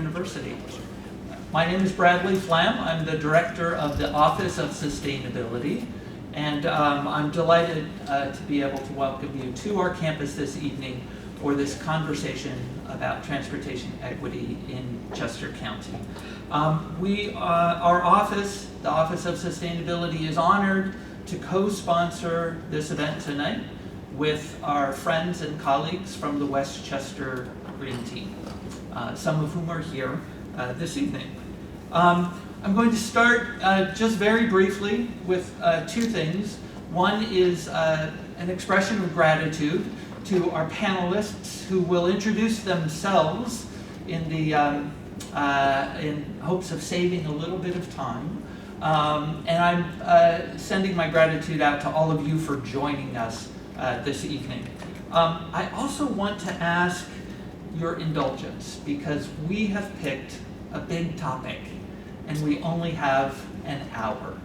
University. My name is Bradley Flamm. I'm the director of the Office of Sustainability, and I'm delighted to be able to welcome you to our campus this evening for this conversation about transportation equity in Chester County. Our office, the Office of Sustainability, is honored to co-sponsor this event tonight with our friends and colleagues from the Westchester Green Team, some of whom are here this evening. I'm going to start just very briefly with two things. One is an expression of gratitude to our panelists who will introduce themselves in hopes of saving a little bit of time. And I'm sending my gratitude out to all of you for joining us this evening. I also want to ask your indulgence because we have picked a big topic and we only have an hour.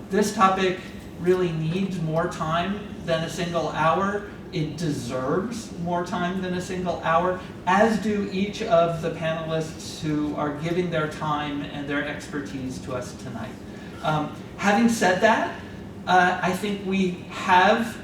This topic really needs more time than a single hour. It deserves more time than a single hour, as do each of the panelists who are giving their time and their expertise to us tonight. Having said that, I think we have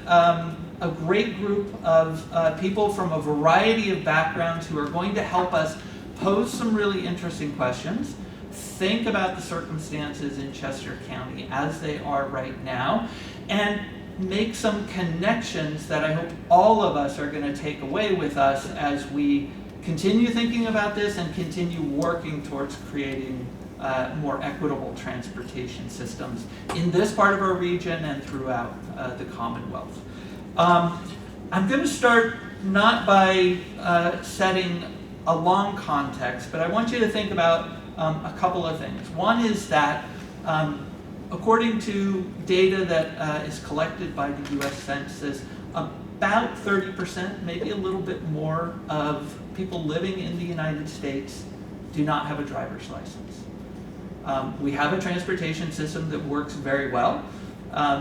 a great group of people from a variety of backgrounds who are going to help us pose some really interesting questions, think about the circumstances in Chester County as they are right now, and make some connections that I hope all of us are going to take away with us as we continue thinking about this and continue working towards creating more equitable transportation systems in this part of our region and throughout the Commonwealth. I'm going to start not by setting a long context, but I want you to think about a couple of things. One is that according to data that is collected by the U.S. Census, about 30%, maybe a little bit more, of people living in the United States do not have a driver's license. We have a transportation system that works very well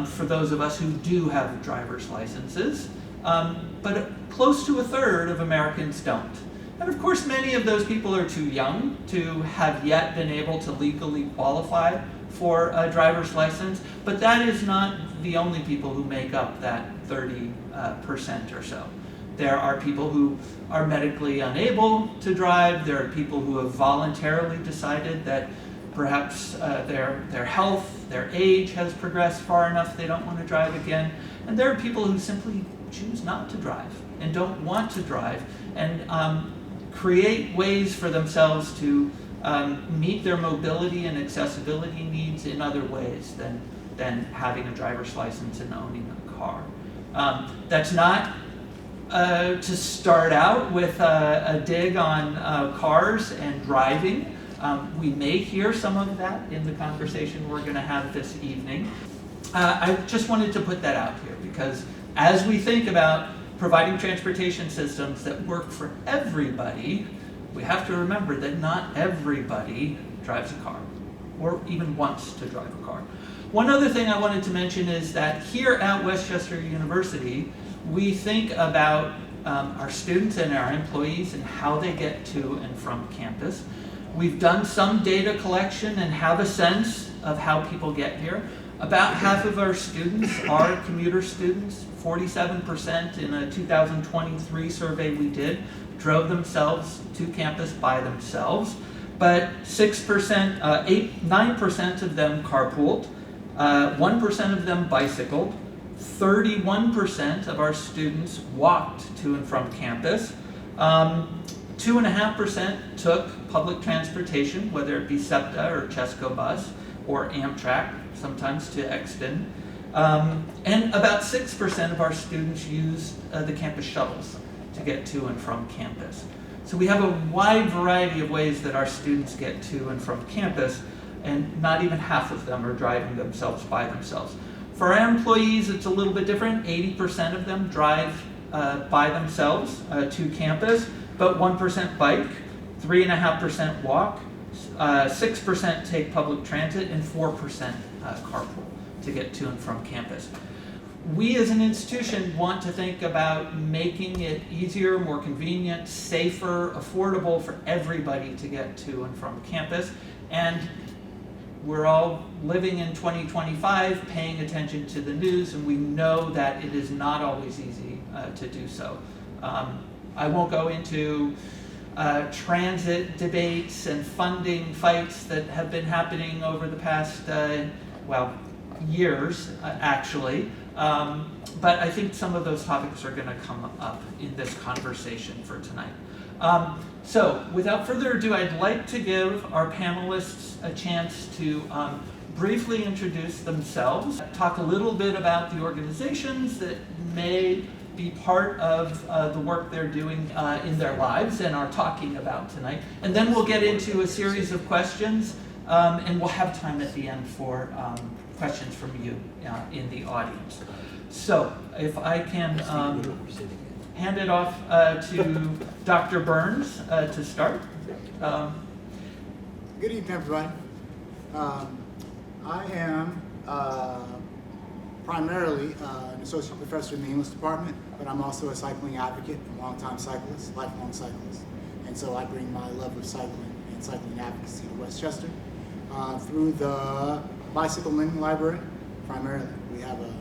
for those of us who do have driver's licenses, but close to a third of Americans don't. And of course, many of those people are too young to have yet been able to legally qualify for a driver's license, but that is not the only people who make up that 30% or so. There are people who are medically unable to drive. There are people who have voluntarily decided that perhaps their health, their age has progressed far enough they don't want to drive again. And there are people who simply choose not to drive and don't want to drive and create ways for themselves to meet their mobility and accessibility needs in other ways than having a driver's license and owning a car. That's not to start out with a dig on cars and driving. We may hear some of that in the conversation we're going to have this evening. I just wanted to put that out here because as we think about providing transportation systems that work for everybody, we have to remember that not everybody drives a car or even wants to drive a car. One other thing I wanted to mention is that here at Westchester University, we think about our students and our employees and how they get to and from campus. We've done some data collection and have a sense of how people get here. About half of our students are commuter students. 47% in a 2023 survey we did drove themselves to campus by themselves, but 9% of them carpooled, 1% of them bicycled, 31% of our students walked to and from campus, 2.5% took public transportation, whether it be SEPTA or Chesco bus or Amtrak, sometimes to Exton. And about 6% of our students use the campus shuttles to get to and from campus. So we have a wide variety of ways that our students get to and from campus, and not even half of them are driving themselves by themselves. For our employees, it's a little bit different. 80% of them drive by themselves to campus, but 1% bike, 3.5% walk, 6% take public transit, and 4% carpool to get to and from campus. we as an institution want to think about making it easier, more convenient, safer, affordable for everybody to get to and from campus. And we're all living in 2025, paying attention to the news, and we know that it is not always easy to do so. I won't go into transit debates and funding fights that have been happening over the past, years, actually. But I think some of those topics are going to come up in this conversation for tonight. So without further ado, I'd like to give our panelists a chance to briefly introduce themselves, talk a little bit about the organizations that may be part of the work they're doing in their lives and are talking about tonight. And then we'll get into a series of questions, and we'll have time at the end for questions from you in the audience. So if I can hand it off to Dr. Burns to start. Good evening, everybody. I am primarily an associate professor in the English department, but I'm also a cycling advocate, a longtime cyclist, lifelong cyclist. And so I bring my love of cycling and cycling advocacy to Westchester through the Bicycle Lending Library, primarily. We have a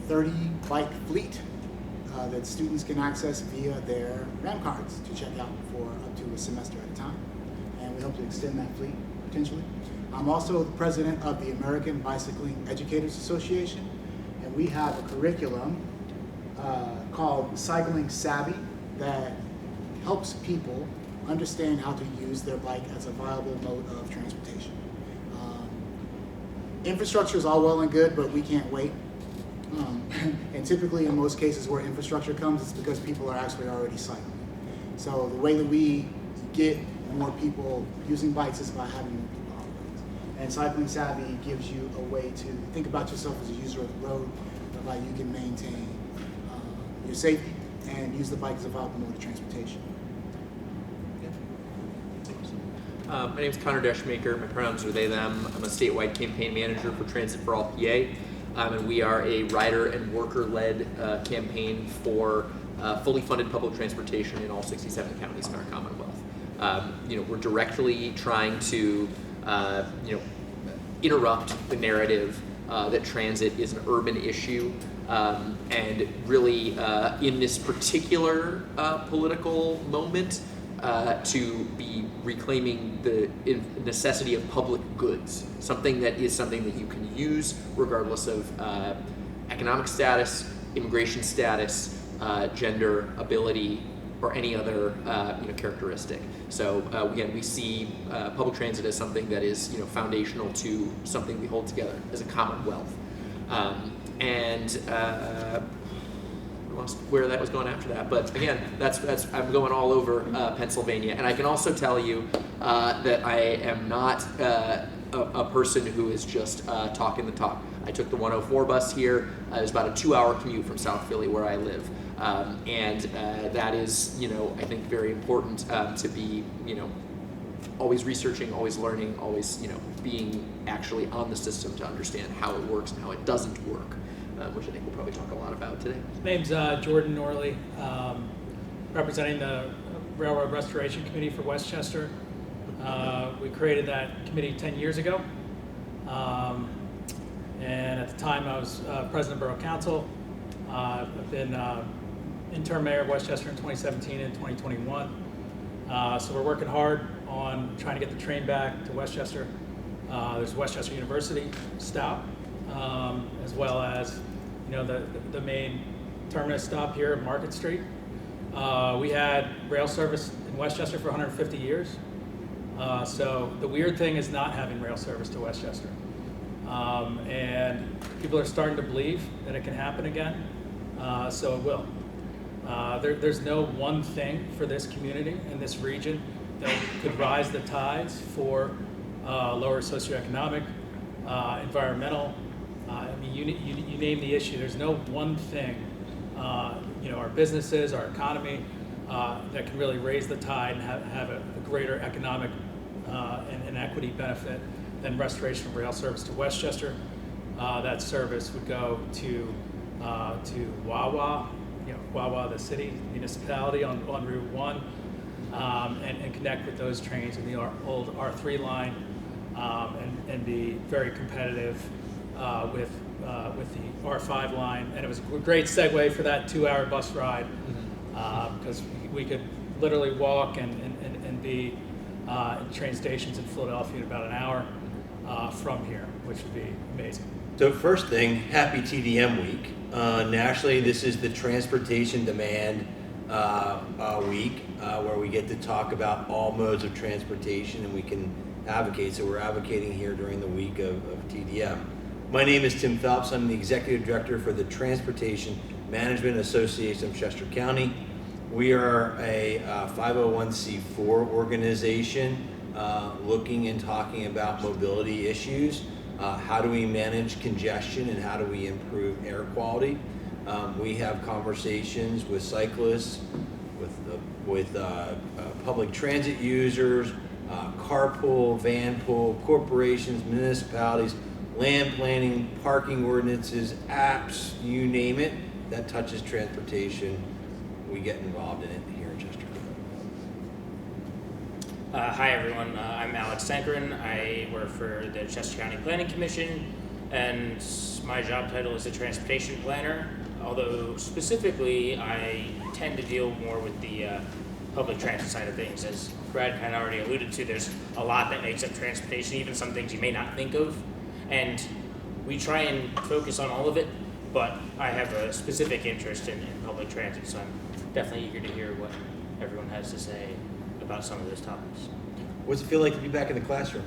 30 bike fleet that students can access via their RAM cards to check out for up to a semester at a time. And we hope to extend that fleet potentially. I'm also the president of the American Bicycling Educators Association, and we have a curriculum called Cycling Savvy that helps people understand how to use their bike as a viable mode of transportation. Infrastructure is all well and good, but we can't wait. And typically in most cases where infrastructure comes, it's because people are actually already cycling. So the way that we get more people using bikes is by having more people on roads. And Cycling Savvy gives you a way to think about yourself as a user of the road, whereby you can maintain your safety and use the bike as a viable mode of transportation. My name is Descheemacher. My pronouns are they, them. I'm a statewide campaign manager for Transit for All PA. And we are a rider and worker-led campaign for fully funded public transportation in all 67 counties in our Commonwealth. We're directly trying to, interrupt the narrative that transit is an urban issue, and really in this particular political moment, to be reclaiming the necessity of public goods, something that you can use regardless of economic status, immigration status, gender, ability, or any other characteristic. So again, we see public transit as something that is foundational to something we hold together as a commonwealth, where that was going after that, but again, that's I'm going all over Pennsylvania, and I can also tell you that I am not a person who is just talking the talk. I took the 104 bus here. It was about a 2-hour commute from South Philly, where I live, and that is, I think very important to be, always researching, always learning, always, being actually on the system to understand how it works and how it doesn't work. Which I think we'll probably talk a lot about today. My name's Jordan Norley, representing the Railroad Restoration Committee for Westchester. We created that committee 10 years ago. And at the time I was president of Borough Council. I've been interim mayor of Westchester in 2017 and 2021. So we're working hard on trying to get the train back to Westchester. There's Westchester University stop, as well as the main terminus stop here at Market Street. We had rail service in Westchester for 150 years. So the weird thing is not having rail service to Westchester. And people are starting to believe that it can happen again, so it will. There's no one thing for this community and this region that could rise the tides for lower socioeconomic, environmental, you name the issue. There's no one thing, our businesses, our economy, that can really raise the tide and have a greater economic and equity benefit than restoration of rail service to Westchester. that service would go to Wawa, Wawa, the city municipality on Route 1, and connect with those trains in the old R3 line, and be very competitive with the R5 line. And it was a great segue for that 2-hour bus ride, because we could literally walk and be in train stations in Philadelphia in about an hour from here, which would be amazing. So first thing, happy TDM week. Nationally, this is the Transportation Demand Week, where we get to talk about all modes of transportation and we can advocate. So we're advocating here during the week of TDM. My name is Tim Phelps. I'm the Executive Director for the Transportation Management Association of Chester County. We are a 501c4 organization looking and talking about mobility issues. How do we manage congestion and how do we improve air quality? We have conversations with cyclists, with public transit users, carpool, van pool, corporations, municipalities, land planning, parking ordinances, apps, you name it, that touches transportation. We get involved in it here in Chester. Hi everyone, I'm Sankaran. I work for the Chester County Planning Commission, and my job title is a transportation planner, although specifically I tend to deal more with the public transit side of things. As Brad kind of already alluded to, there's a lot that makes up transportation, even some things you may not think of, and we try and focus on all of it, but I have a specific interest in public transit, so I'm definitely eager to hear what everyone has to say about some of those topics. What's it feel like to be back in the classroom?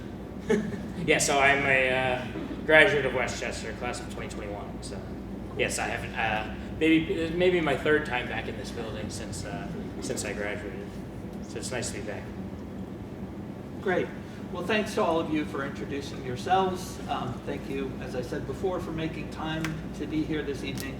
Yeah, so I'm a graduate of Westchester, class of 2021. So, yes, I haven't. Maybe my third time back in this building since I graduated. So it's nice to be back. Great. Well, thanks to all of you for introducing yourselves. Thank you, as I said before, for making time to be here this evening.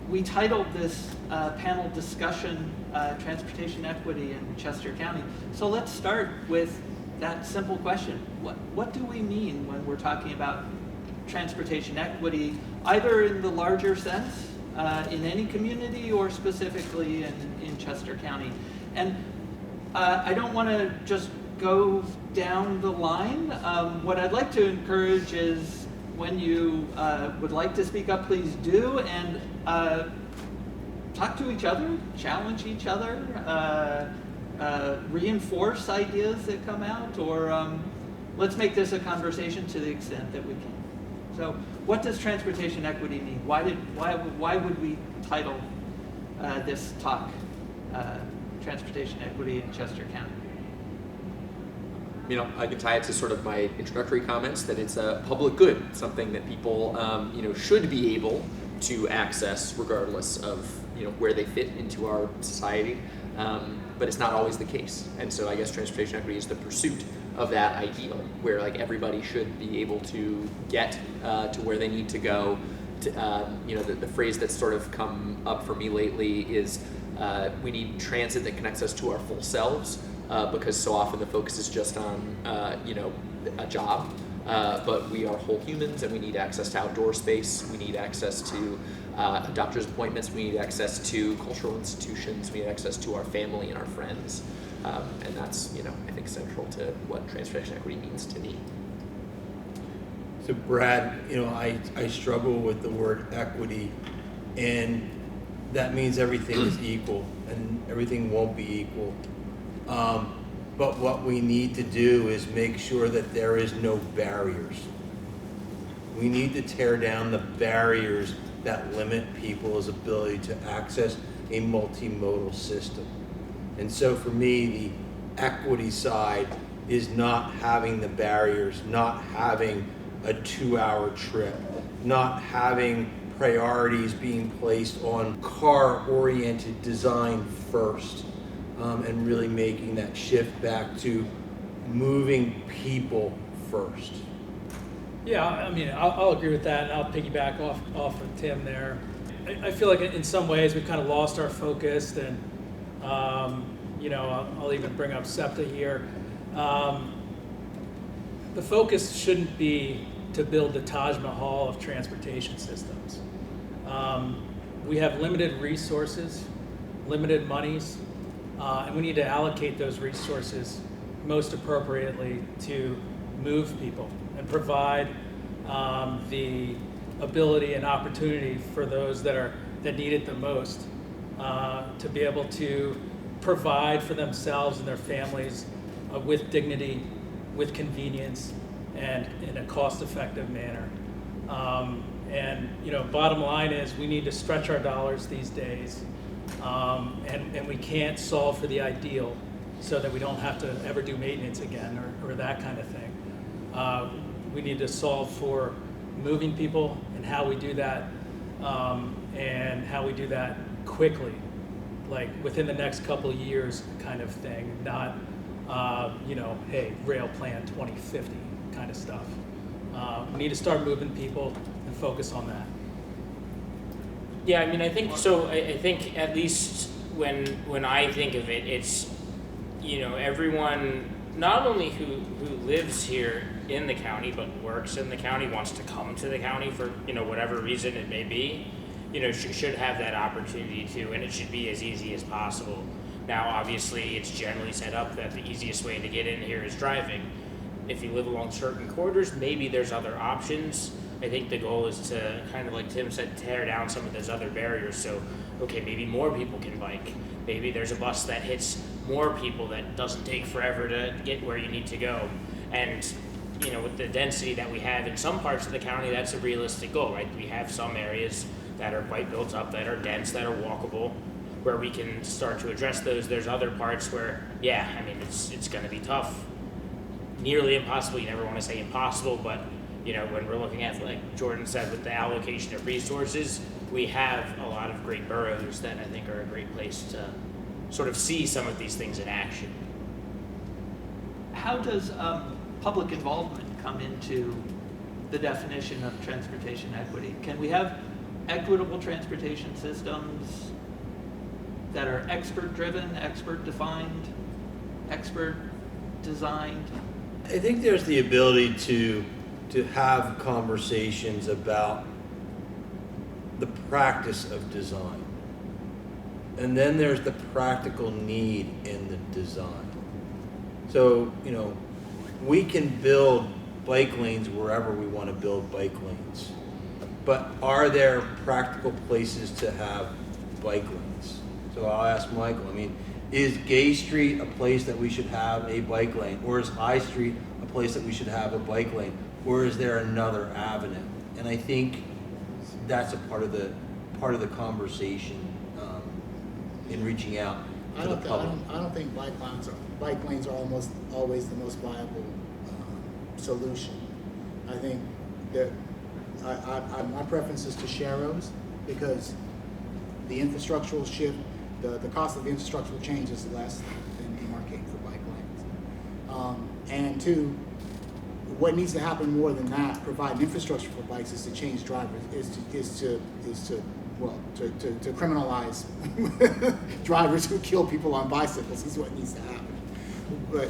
We titled this panel discussion Transportation Equity in Chester County. So let's start with that simple question. What do we mean when we're talking about transportation equity, either in the larger sense, in any community, or specifically in Chester County? And I don't want to just go down the line. What I'd like to encourage is, when you would like to speak up, please do, and talk to each other, challenge each other, reinforce ideas that come out, or let's make this a conversation to the extent that we can. So, what does transportation equity mean? Why would we title this talk Transportation Equity in Chester County? I can tie it to sort of my introductory comments that it's a public good, something that people, should be able to access regardless of, where they fit into our society. But it's not always the case. And so I guess transportation equity is the pursuit of that ideal, where like everybody should be able to get to where they need to go. The phrase that's sort of come up for me lately is we need transit that connects us to our full selves. Because so often the focus is just on, a job, but we are whole humans and we need access to outdoor space, we need access to doctor's appointments, we need access to cultural institutions, we need access to our family and our friends, and that's, I think central to what transportation equity means to me. So Brad, I struggle with the word equity, and that means everything is equal, and everything won't be equal. But what we need to do is make sure that there is no barriers. We need to tear down the barriers that limit people's ability to access a multimodal system. And so for me, the equity side is not having the barriers, not having a 2-hour trip, not having priorities being placed on car-oriented design first. And really making that shift back to moving people first. Yeah, I mean, I'll agree with that, and I'll piggyback off of Tim there. I feel like in some ways we've kind of lost our focus, and I'll even bring up SEPTA here. The focus shouldn't be to build the Taj Mahal of transportation systems. We have limited resources, limited monies, and we need to allocate those resources most appropriately to move people and provide the ability and opportunity for those that need it the most to be able to provide for themselves and their families with dignity, with convenience, and in a cost-effective manner. And bottom line is we need to stretch our dollars these days, and we can't solve for the ideal so that we don't have to ever do maintenance again or that kind of thing. We need to solve for moving people and how we do that, and how we do that quickly, like within the next couple of years kind of thing, not, hey, rail plan 2050 kind of stuff. We need to start moving people and focus on that. Yeah, I mean, I think so. I think at least when I think of it, it's everyone not only who lives here in the county but works in the county, wants to come to the county for whatever reason it may be, should have that opportunity too, and it should be as easy as possible. Now, obviously, it's generally set up that the easiest way to get in here is driving. If you live along certain corridors, maybe there's other options. I think the goal is to, kind of like Tim said, tear down some of those other barriers. So, okay, maybe more people can bike. Maybe there's a bus that hits more people that doesn't take forever to get where you need to go. And, with the density that we have in some parts of the county, that's a realistic goal, right? We have some areas that are quite built up, that are dense, that are walkable, where we can start to address those. There's other parts where, yeah, I mean, it's going to be tough. Nearly impossible. You never want to say impossible, but when we're looking at, like Jordan said, with the allocation of resources, we have a lot of great boroughs that I think are a great place to sort of see some of these things in action. How does public involvement come into the definition of transportation equity? Can we have equitable transportation systems that are expert-driven, expert-defined, expert-designed? I think there's the ability to have conversations about the practice of design. And then there's the practical need in the design. So, we can build bike lanes wherever we want to build bike lanes. But are there practical places to have bike lanes? So I'll ask Michael, is Gay Street a place that we should have a bike lane? Or is High Street a place that we should have a bike lane? Or is there another avenue? And I think that's a part of the conversation in reaching out to the public. I don't think bike lanes are almost always the most viable solution. I think that my preference is to share roads, because the infrastructural shift, the cost of the infrastructural change is less than demarcating for bike lanes. And two, what needs to happen more than that, provide infrastructure for bikes, is to change drivers, is to criminalize drivers who kill people on bicycles is what needs to happen. But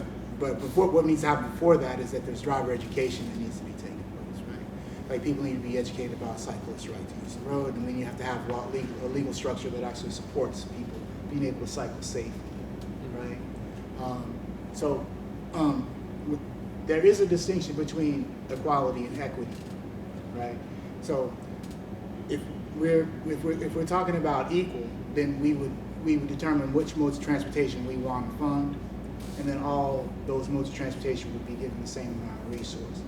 what needs to happen before that is that there's driver education that needs to be taken place, right? Like, people need to be educated about cyclists' right to use the road, and then you have to have a legal structure that actually supports people being able to cycle safely, right? There is a distinction between equality and equity, right? So if we're talking about equal, then we would determine which modes of transportation we want to fund, and then all those modes of transportation would be given the same amount of resources.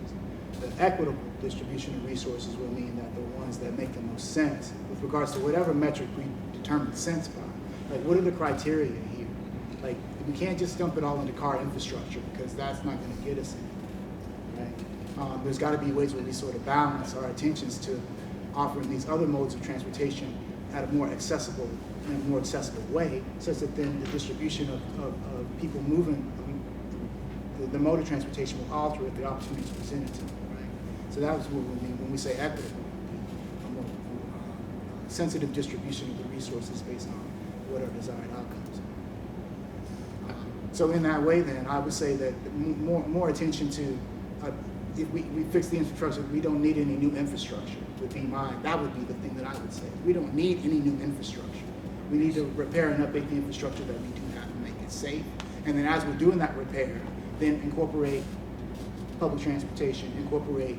The equitable distribution of resources will mean that the ones that make the most sense, with regards to whatever metric we determine sense by, like, what are the criteria here? Like, we can't just dump it all into car infrastructure, because that's not going to get us anywhere, right? There's got to be ways where we sort of balance our attentions to offering these other modes of transportation at a more accessible way, such that then the distribution of people moving, the mode of transportation will alter if the opportunities presented to them, right? So that was what we mean when we say equitable, a more sensitive distribution of the resources based on what are desired outcomes. So in that way, then, I would say that more attention to if we fix the infrastructure, we don't need any new infrastructure. That would be the thing that I would say. We don't need any new infrastructure. We need to repair and update the infrastructure that we do have and make it safe. And then as we're doing that repair, then incorporate public transportation, incorporate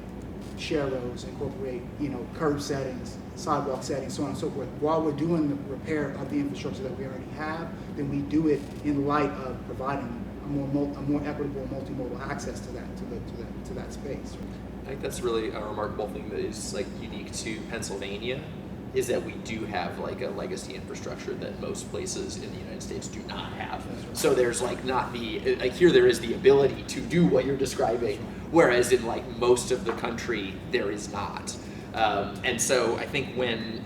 share roads, incorporate, curb settings, sidewalk settings, so on and so forth. While we're doing the repair of the infrastructure that we already have, then we do it in light of providing a more equitable multimodal access to that space. I think that's really a remarkable thing that is like unique to Pennsylvania, is that we do have like a legacy infrastructure that most places in the United States do not have. So there's like not the, like here there is the ability to do what you're describing, whereas in like most of the country there is not. And so I think when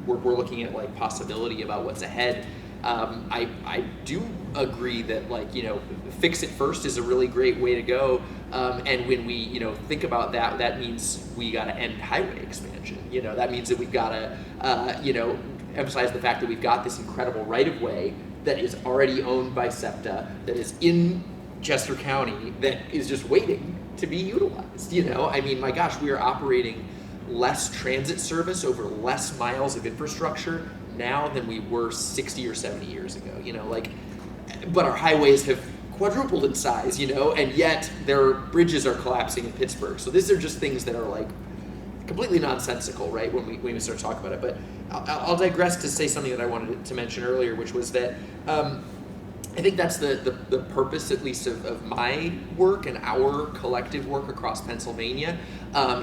we're looking at like possibility about what's ahead, I do agree that like, fix it first is a really great way to go. And when we, think about that, that means we got to end highway expansion. That means that we've got to, emphasize the fact that we've got this incredible right-of-way that is already owned by SEPTA, that is in Chester County, that is just waiting to be utilized. I mean, my gosh, we are operating less transit service over less miles of infrastructure now than we were 60 or 70 years ago. But our highways have quadrupled in size, and yet their bridges are collapsing in Pittsburgh. So these are just things that are like completely nonsensical, right, when we start talking about it. But I'll digress to say something that I wanted to mention earlier, which was that I think that's the purpose, at least, of my work and our collective work across Pennsylvania,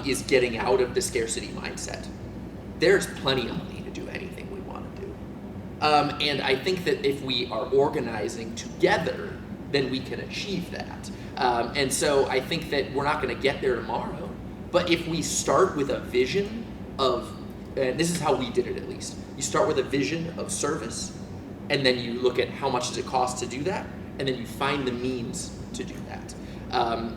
is getting out of the scarcity mindset. There's plenty of money to do anything we want to do. And I think that if we are organizing together, then we can achieve that. And so I think that we're not going to get there tomorrow, but if we start with a vision of, and this is how we did it at least, you start with a vision of service, and then you look at how much does it cost to do that, and then you find the means to do that.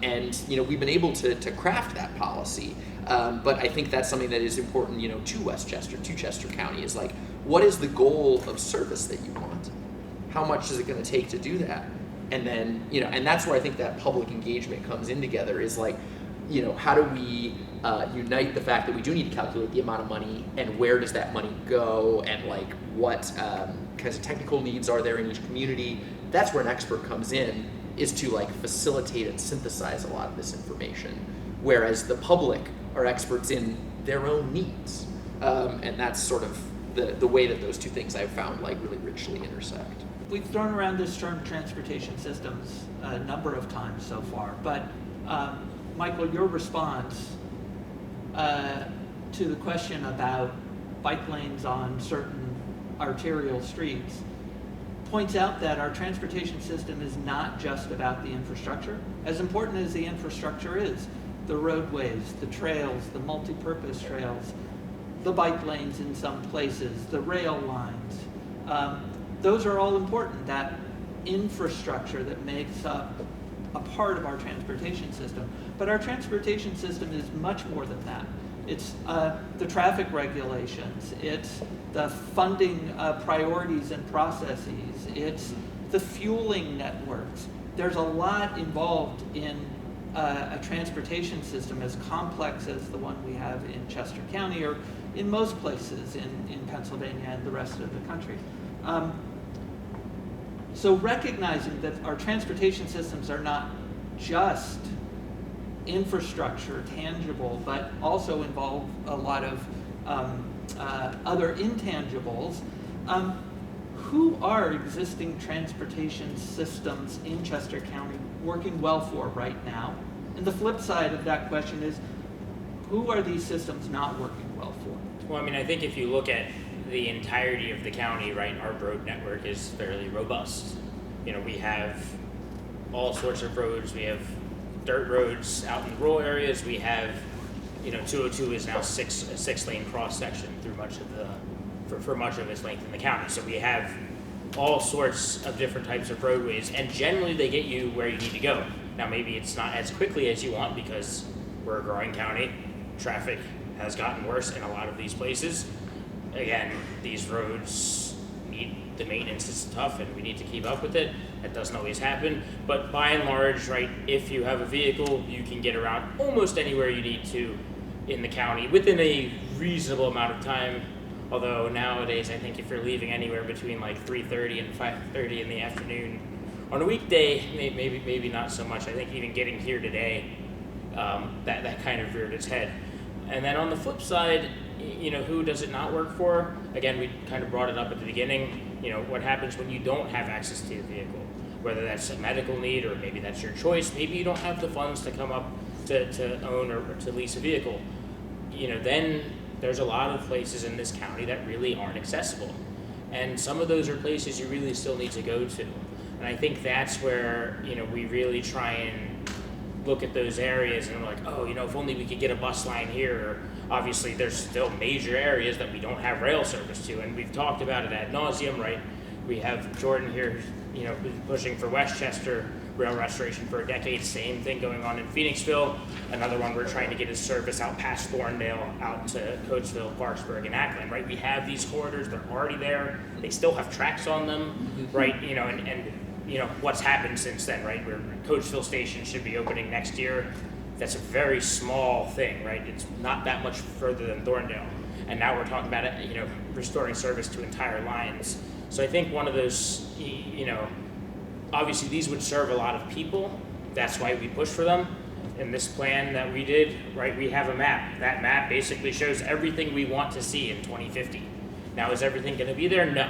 And we've been able to craft that policy, but I think that's something that is important, to Westchester, to Chester County, is like, what is the goal of service that you want? How much is it going to take to do that? And then, and that's where I think that public engagement comes in together, is like, how do we unite the fact that we do need to calculate the amount of money, and where does that money go, and like what kinds of technical needs are there in each community. That's where an expert comes in, is to like facilitate and synthesize a lot of this information, whereas the public are experts in their own needs. And that's sort of the way that those two things I've found like really richly intersect. We've thrown around this term transportation systems a number of times so far, but Michael, your response to the question about bike lanes on certain arterial streets points out that our transportation system is not just about the infrastructure. As important as the infrastructure is, the roadways, the trails, the multi-purpose trails, the bike lanes in some places, the rail lines, those are all important. That infrastructure that makes up a part of our transportation system. But our transportation system is much more than that. It's the traffic regulations, it's the funding priorities and processes, it's the fueling networks. There's a lot involved in a transportation system as complex as the one we have in Chester County, or in most places in Pennsylvania and the rest of the country. So recognizing that our transportation systems are not just infrastructure, tangible, but also involve a lot of other intangibles. Who are existing transportation systems in Chester County working well for right now? And the flip side of that question is, who are these systems not working well for? Well, I mean, I think if you look at the entirety of the county, right, our road network is fairly robust. We have all sorts of roads. We have dirt roads out in rural areas. We have, 202 is now a six-lane cross section through for much of its length in the county. So we have all sorts of different types of roadways, and generally they get you where you need to go. Now, maybe it's not as quickly as you want because we're a growing county. Traffic has gotten worse in a lot of these places. Again, these roads need the maintenance is tough and we need to keep up with it. That doesn't always happen, but by and large, right, if you have a vehicle, you can get around almost anywhere you need to in the county within a reasonable amount of time. Although nowadays, I think if you're leaving anywhere between like 3:30 and 5:30 in the afternoon on a weekday, maybe not so much. I think even getting here today, that kind of reared its head. And then on the flip side, you know, who does it not work for? Again, we kind of brought it up at the beginning. You know, what happens when you don't have access to your vehicle? Whether that's a medical need or maybe that's your choice. Maybe you don't have the funds to come up to own or to lease a vehicle. You know, then there's a lot of places in this county that really aren't accessible. And some of those are places you really still need to go to. And I think that's where, you know, we really try and look at those areas and we're like, oh, you know, if only we could get a bus line here. Obviously, there's still major areas that we don't have rail service to, and we've talked about it ad nauseum, right? We have Jordan here, you know, pushing for Westchester rail restoration for a decade. Same thing going on in Phoenixville. Another one we're trying to get is service out past Thorndale, out to Coatesville, Parksburg, and Ackland, right? We have these corridors, they're already there. They still have tracks on them, right? You know, and you know, what's happened since then, right? Where Coatesville Station should be opening next year. That's a very small thing, right? It's not that much further than Thorndale. And now we're talking about it, you know, restoring service to entire lines. So I think one of those, you know, obviously these would serve a lot of people. That's why we push for them. In this plan that we did, right, we have a map. That map basically shows everything we want to see in 2050. Now, is everything going to be there? No.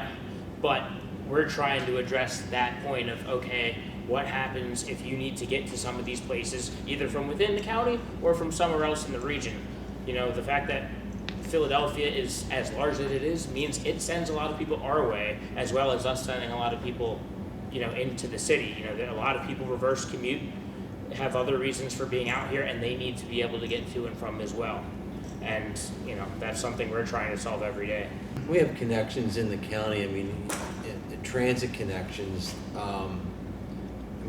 But we're trying to address that point of, okay, what happens if you need to get to some of these places, either from within the county or from somewhere else in the region? You know, the fact that Philadelphia is as large as it is means it sends a lot of people our way, as well as us sending a lot of people, you know, into the city. You know, a lot of people reverse commute, have other reasons for being out here, and they need to be able to get to and from as well. And, you know, that's something we're trying to solve every day. We have connections in the county. I mean, transit connections. I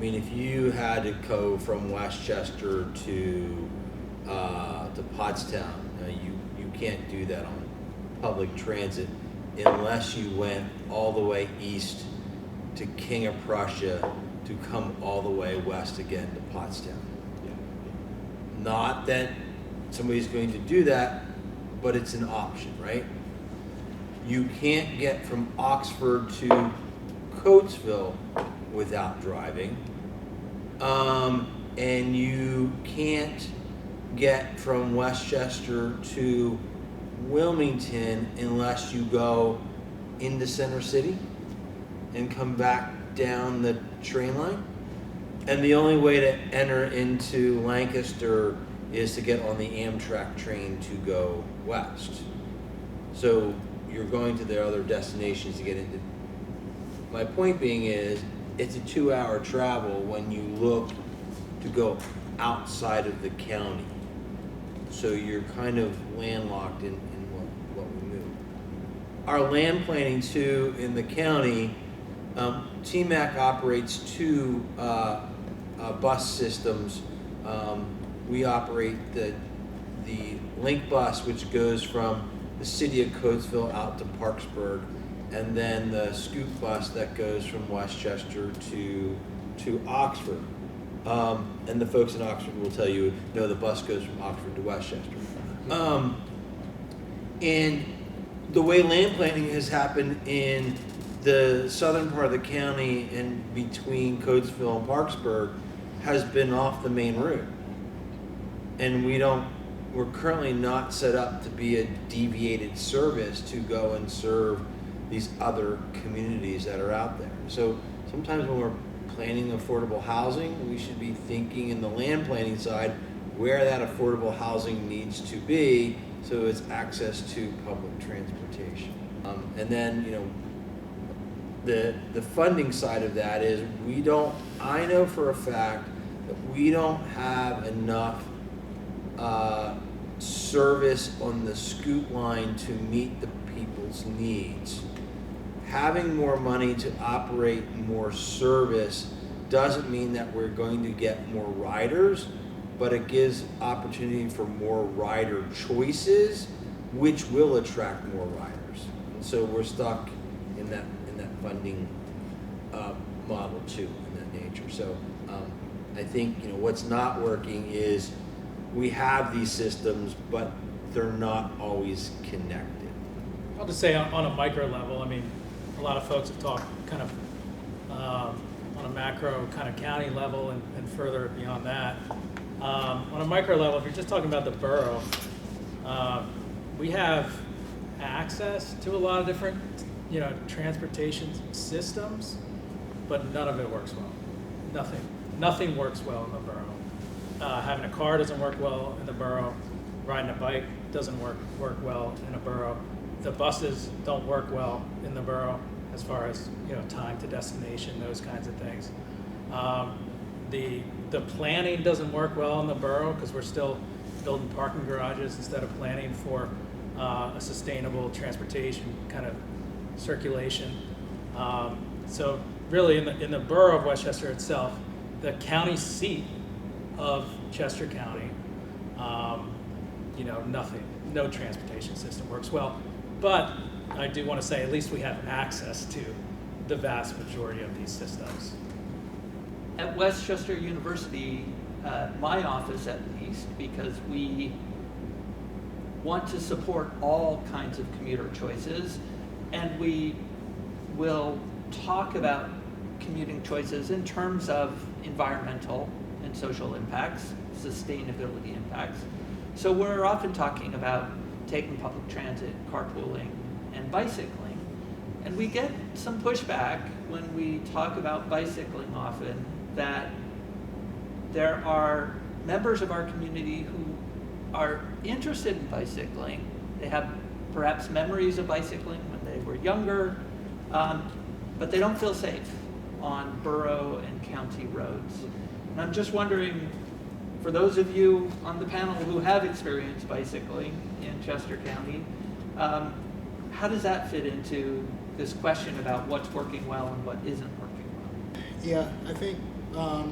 mean, if you had to go from Westchester to Pottstown, you can't do that on public transit unless you went all the way east to King of Prussia to come all the way west again to Pottstown. Not that somebody's going to do that, but it's an option, right? You can't get from Oxford to Coatesville without driving. And you can't get from Westchester to Wilmington unless you go into Center City and come back down the train line. And the only way to enter into Lancaster is to get on the Amtrak train to go west. So you're going to the other destinations to get into. My point being is, it's a 2-hour travel when you look to go outside of the county. So you're kind of landlocked in what we move. Our land planning too in the county, TMAC operates 2 bus systems. We operate the Link bus, which goes from the city of Coatesville out to Parksburg, and then the Scoop bus that goes from Westchester to Oxford. And the folks in Oxford will tell you, no, the bus goes from Oxford to Westchester. And the way land planning has happened in the southern part of the county and between Coatesville and Parksburg has been off the main route. And we're currently not set up to be a deviated service to go and serve these other communities that are out there. So sometimes when we're planning affordable housing, we should be thinking in the land planning side where that affordable housing needs to be so it's access to public transportation. And then, you know, the funding side of that is I know for a fact that we don't have enough service on the Scoot line to meet the people's needs. Having more money to operate more service doesn't mean that we're going to get more riders, but it gives opportunity for more rider choices, which will attract more riders. And so we're stuck in that funding model too, in that nature. So I think what's not working is we have these systems, but they're not always connected. I'll just say on a micro level, I mean, a lot of folks have talked kind of on a macro kind of county level and further beyond that. On a micro level, if you're just talking about the borough, we have access to a lot of different, transportation systems, but none of it works well. Nothing works well in the borough. Having a car doesn't work well in the borough. Riding a bike doesn't work well in a borough. The buses don't work well in the borough as far as time to destination, those kinds of things. The planning doesn't work well in the borough because we're still building parking garages instead of planning for a sustainable transportation kind of circulation. So really in the borough of Westchester itself, the county seat of Chester County, no transportation system works well. But I do want to say at least we have access to the vast majority of these systems. At Westchester University, my office at least, because we want to support all kinds of commuter choices, and we will talk about commuting choices in terms of environmental and social impacts, sustainability impacts. So we're often talking about taking public transit, carpooling, and bicycling. And we get some pushback when we talk about bicycling often that there are members of our community who are interested in bicycling. They have perhaps memories of bicycling when they were younger, but they don't feel safe on borough and county roads. And I'm just wondering, for those of you on the panel who have experienced bicycling in Chester County, how does that fit into this question about what's working well and what isn't working well? Yeah, I think, I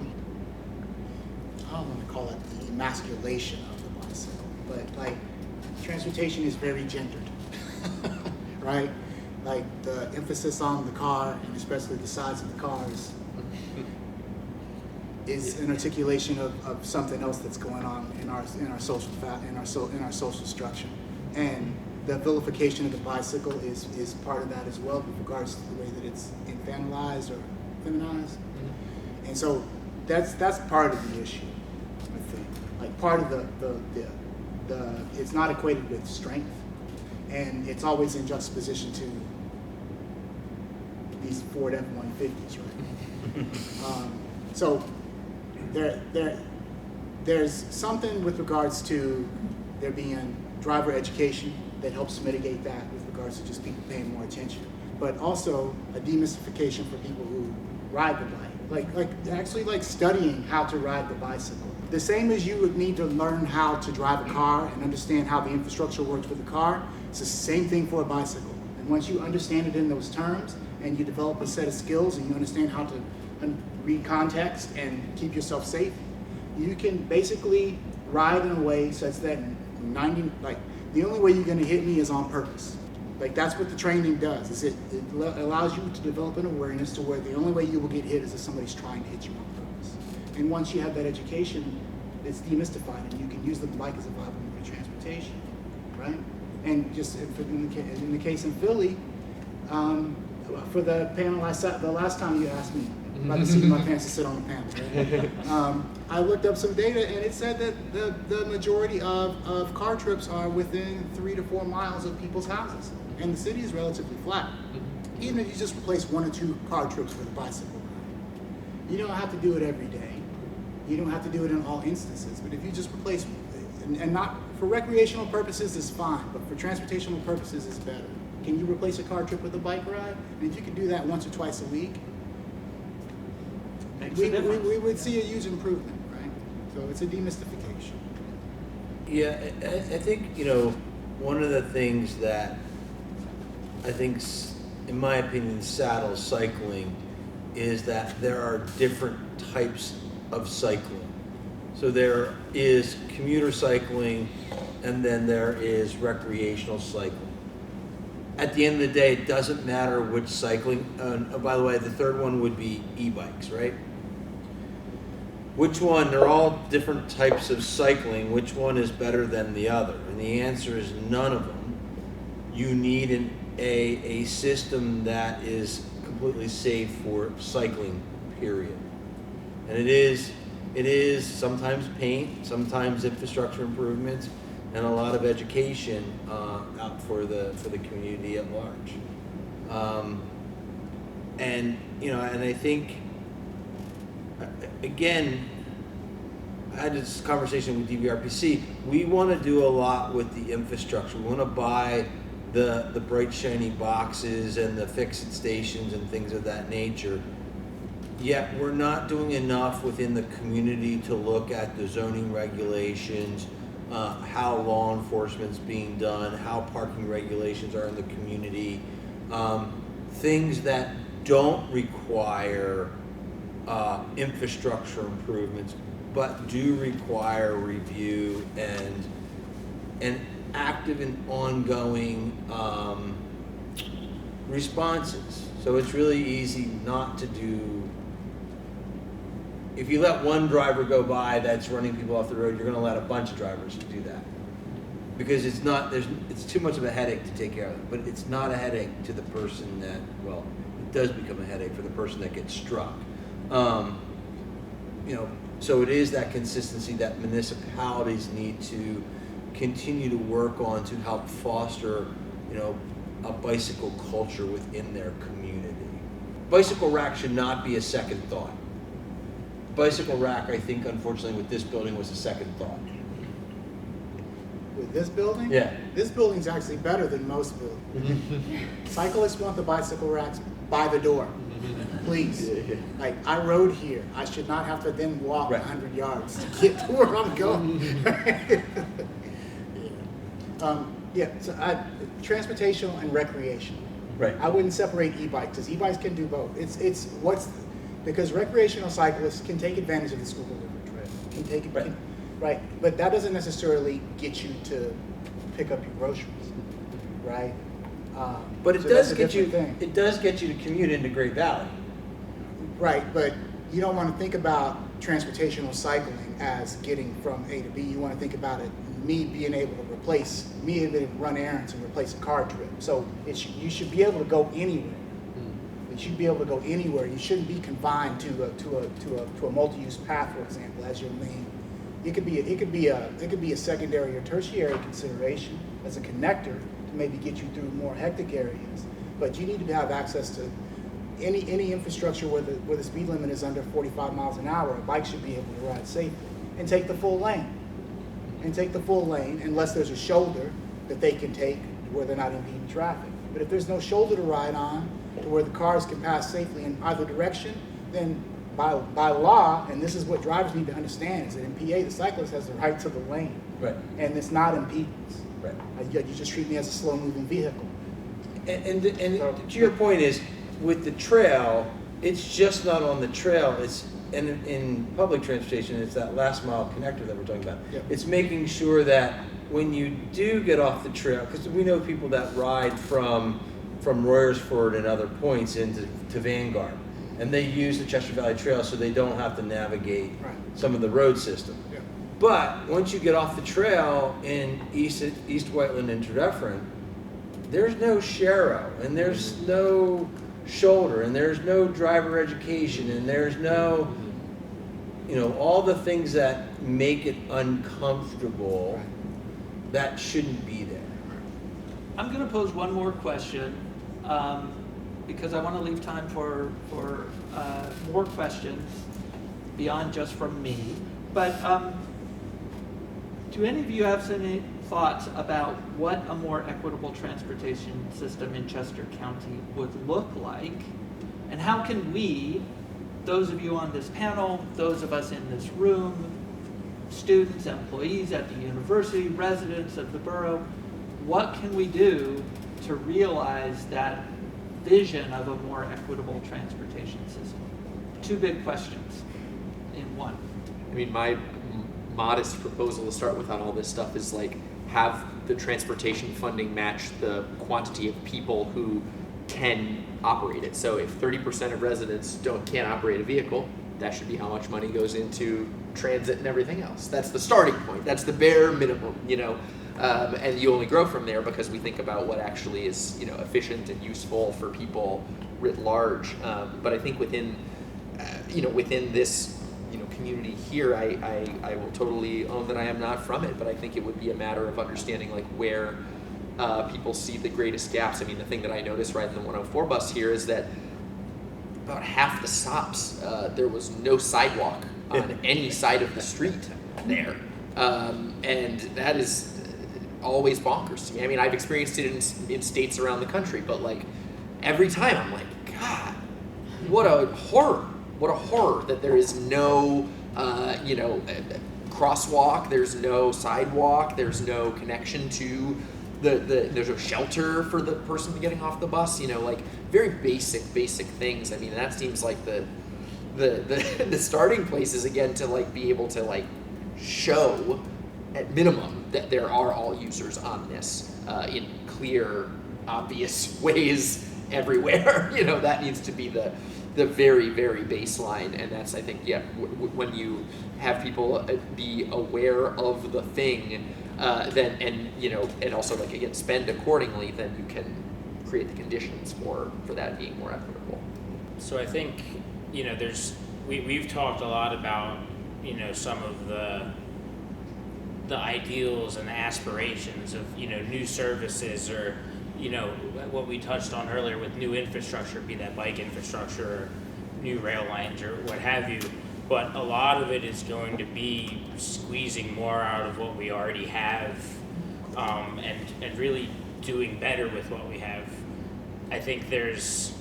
don't want to call it the emasculation of the bicycle, but like transportation is very gendered, right? Like the emphasis on the car, and especially the size of the cars, is an articulation of something else that's going on in our social structure, and the vilification of the bicycle is part of that as well, with regards to the way that it's infantilized or feminized, and so that's part of the issue. I think, like part of the it's not equated with strength, and it's always in juxtaposition to these Ford F-150s, right? So there's something with regards to there being driver education that helps mitigate that with regards to just people paying more attention, but also a demystification for people who ride the bike, like studying how to ride the bicycle. The same as you would need to learn how to drive a car and understand how the infrastructure works with the car, it's the same thing for a bicycle. And once you understand it in those terms and you develop a set of skills and you understand how to read context and keep yourself safe, you can basically ride in a way such that the only way you're going to hit me is on purpose. Like that's what the training does. Is it allows you to develop an awareness to where the only way you will get hit is if somebody's trying to hit you on purpose. And once you have that education, it's demystified, and you can use the bike as a viable mode of transportation, right? And just in the case in Philly, for the panel the last time you asked me about the seat of my pants to sit on the panel, right? I looked up some data, and it said that the majority of car trips are within 3 to 4 miles of people's houses, and the city is relatively flat. Even if you just replace 1 or 2 car trips with a bicycle ride, you don't have to do it every day. You don't have to do it in all instances, but if you just replace, and not for recreational purposes is fine, but for transportational purposes is better. Can you replace a car trip with a bike ride? And if you can do that once or twice a week, we would see a huge improvement, right? So it's a demystification. Yeah, I think, one of the things that I think, in my opinion, saddles cycling is that there are different types of cycling. So there is commuter cycling, and then there is recreational cycling. at the end of the day, it doesn't matter which cycling. By the way, the third one would be e-bikes, right? Which one? They're all different types of cycling. Which one is better than the other? And the answer is none of them. You need a system that is completely safe for cycling, period. And it is sometimes paint, sometimes infrastructure improvements, and a lot of education out for the community at large. And I think, again, I had this conversation with DVRPC. We want to do a lot with the infrastructure. We want to buy the bright shiny boxes and the fix-it stations and things of that nature. Yet we're not doing enough within the community to look at the zoning regulations, how law enforcement's being done, how parking regulations are in the community, things that don't require infrastructure improvements, but do require review and active and ongoing responses. So it's really easy not to do. If you let one driver go by that's running people off the road, you're going to let a bunch of drivers do that, because it's too much of a headache to take care of. But it's not a headache to the person that, well, it does become a headache for the person that gets struck. So it is that consistency that municipalities need to continue to work on to help foster, a bicycle culture within their community. Bicycle rack should not be a second thought. Bicycle rack, I think, unfortunately, with this building was a second thought. With this building? Yeah. This building's actually better than most buildings. Cyclists want the bicycle racks by the door. Please. Yeah. Like, I rode here. I should not have to then walk Right. 100 yards to get to where I'm going. So transportation and recreation. Right. I wouldn't separate e-bikes, because e-bikes can do both. Because recreational cyclists can take advantage of the school delivery trail. Right. But that doesn't necessarily get you to pick up your groceries, right? But it So does that's a get you. different thing. It does get you to commute into Great Valley. Right, but you don't want to think about transportational cycling as getting from A to B. You want to think about it, me being able to run errands and replace a car trip. So you should be able to go anywhere. You should be able to go anywhere. You shouldn't be confined to a multi-use path, for example, as your main. It could be a secondary or tertiary consideration as a connector to maybe get you through more hectic areas. But you need to have access to any infrastructure where the speed limit is under 45 miles an hour. A bike should be able to ride safely and take the full lane. Unless there's a shoulder that they can take where they're not impeding traffic. But if there's no shoulder to ride on, to where the cars can pass safely in either direction, then by law, and this is what drivers need to understand, is that in PA, the cyclist has the right to the lane. Right. And it's not impedance. Right. You just treat me as a slow-moving vehicle. And to your point is, with the trail, it's just not on the trail. It's in public transportation, it's that last mile connector that we're talking about. Yep. It's making sure that when you do get off the trail, because we know people that ride from Royersford and other points into Vanguard, and they use the Chester Valley Trail so they don't have to navigate some of the road system. Yeah. But once you get off the trail in East Whiteland and Tredyffrin, there's no Sharrow, and there's no shoulder, and there's no driver education, and there's no, all the things that make it uncomfortable that shouldn't be there. I'm going to pose one more question because I want to leave time for more questions beyond just from me. But do any of you have any thoughts about what a more equitable transportation system in Chester County would look like? And how can we, those of you on this panel, those of us in this room, students, employees at the university, residents of the borough, what can we do to realize that vision of a more equitable transportation system? Two big questions in one. I mean, my modest proposal to start with on all this stuff is like have the transportation funding match the quantity of people who can operate it. So if 30% of residents can't operate a vehicle, that should be how much money goes into transit and everything else. That's the starting point. That's the bare minimum, and you only grow from there because we think about what actually is, efficient and useful for people writ large. But I think within this, community here, I will totally own that I am not from it, but I think it would be a matter of understanding like where people see the greatest gaps. I mean, the thing that I noticed riding the 104 bus here is that about half the stops, there was no sidewalk on any side of the street there. And that is always bonkers to me. I mean, I've experienced it in states around the country, but like every time I'm like, God, what a horror that there is no, crosswalk, there's no sidewalk, there's no connection to there's no shelter for the person getting off the bus, like very basic things. I mean, that seems like the starting place is again to like be able to like show at minimum that there are all users on this in clear, obvious ways everywhere. That needs to be the very, very baseline, and that's, I think, when you have people be aware of the thing, then, and also, like, again, spend accordingly, then you can create the conditions for that being more equitable. So I think, we've talked a lot about, some of the ideals and the aspirations of, new services or, what we touched on earlier with new infrastructure, be that bike infrastructure or new rail lines or what have you. But a lot of it is going to be squeezing more out of what we already have, and really doing better with what we have. I think there's,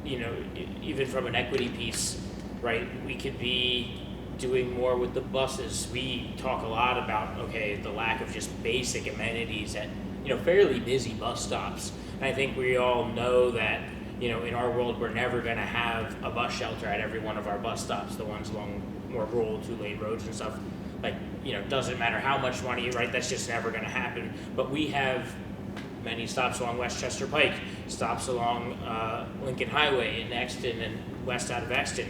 even from an equity piece, right, we could be doing more with the buses. We talk a lot about, the lack of just basic amenities at fairly busy bus stops. And I think we all know that, in our world, we're never going to have a bus shelter at every one of our bus stops, the ones along more rural 2-lane roads and stuff. Like, doesn't matter how much money, right? That's just never going to happen. But we have many stops along Westchester Pike, stops along Lincoln Highway in Exton and west out of Exton.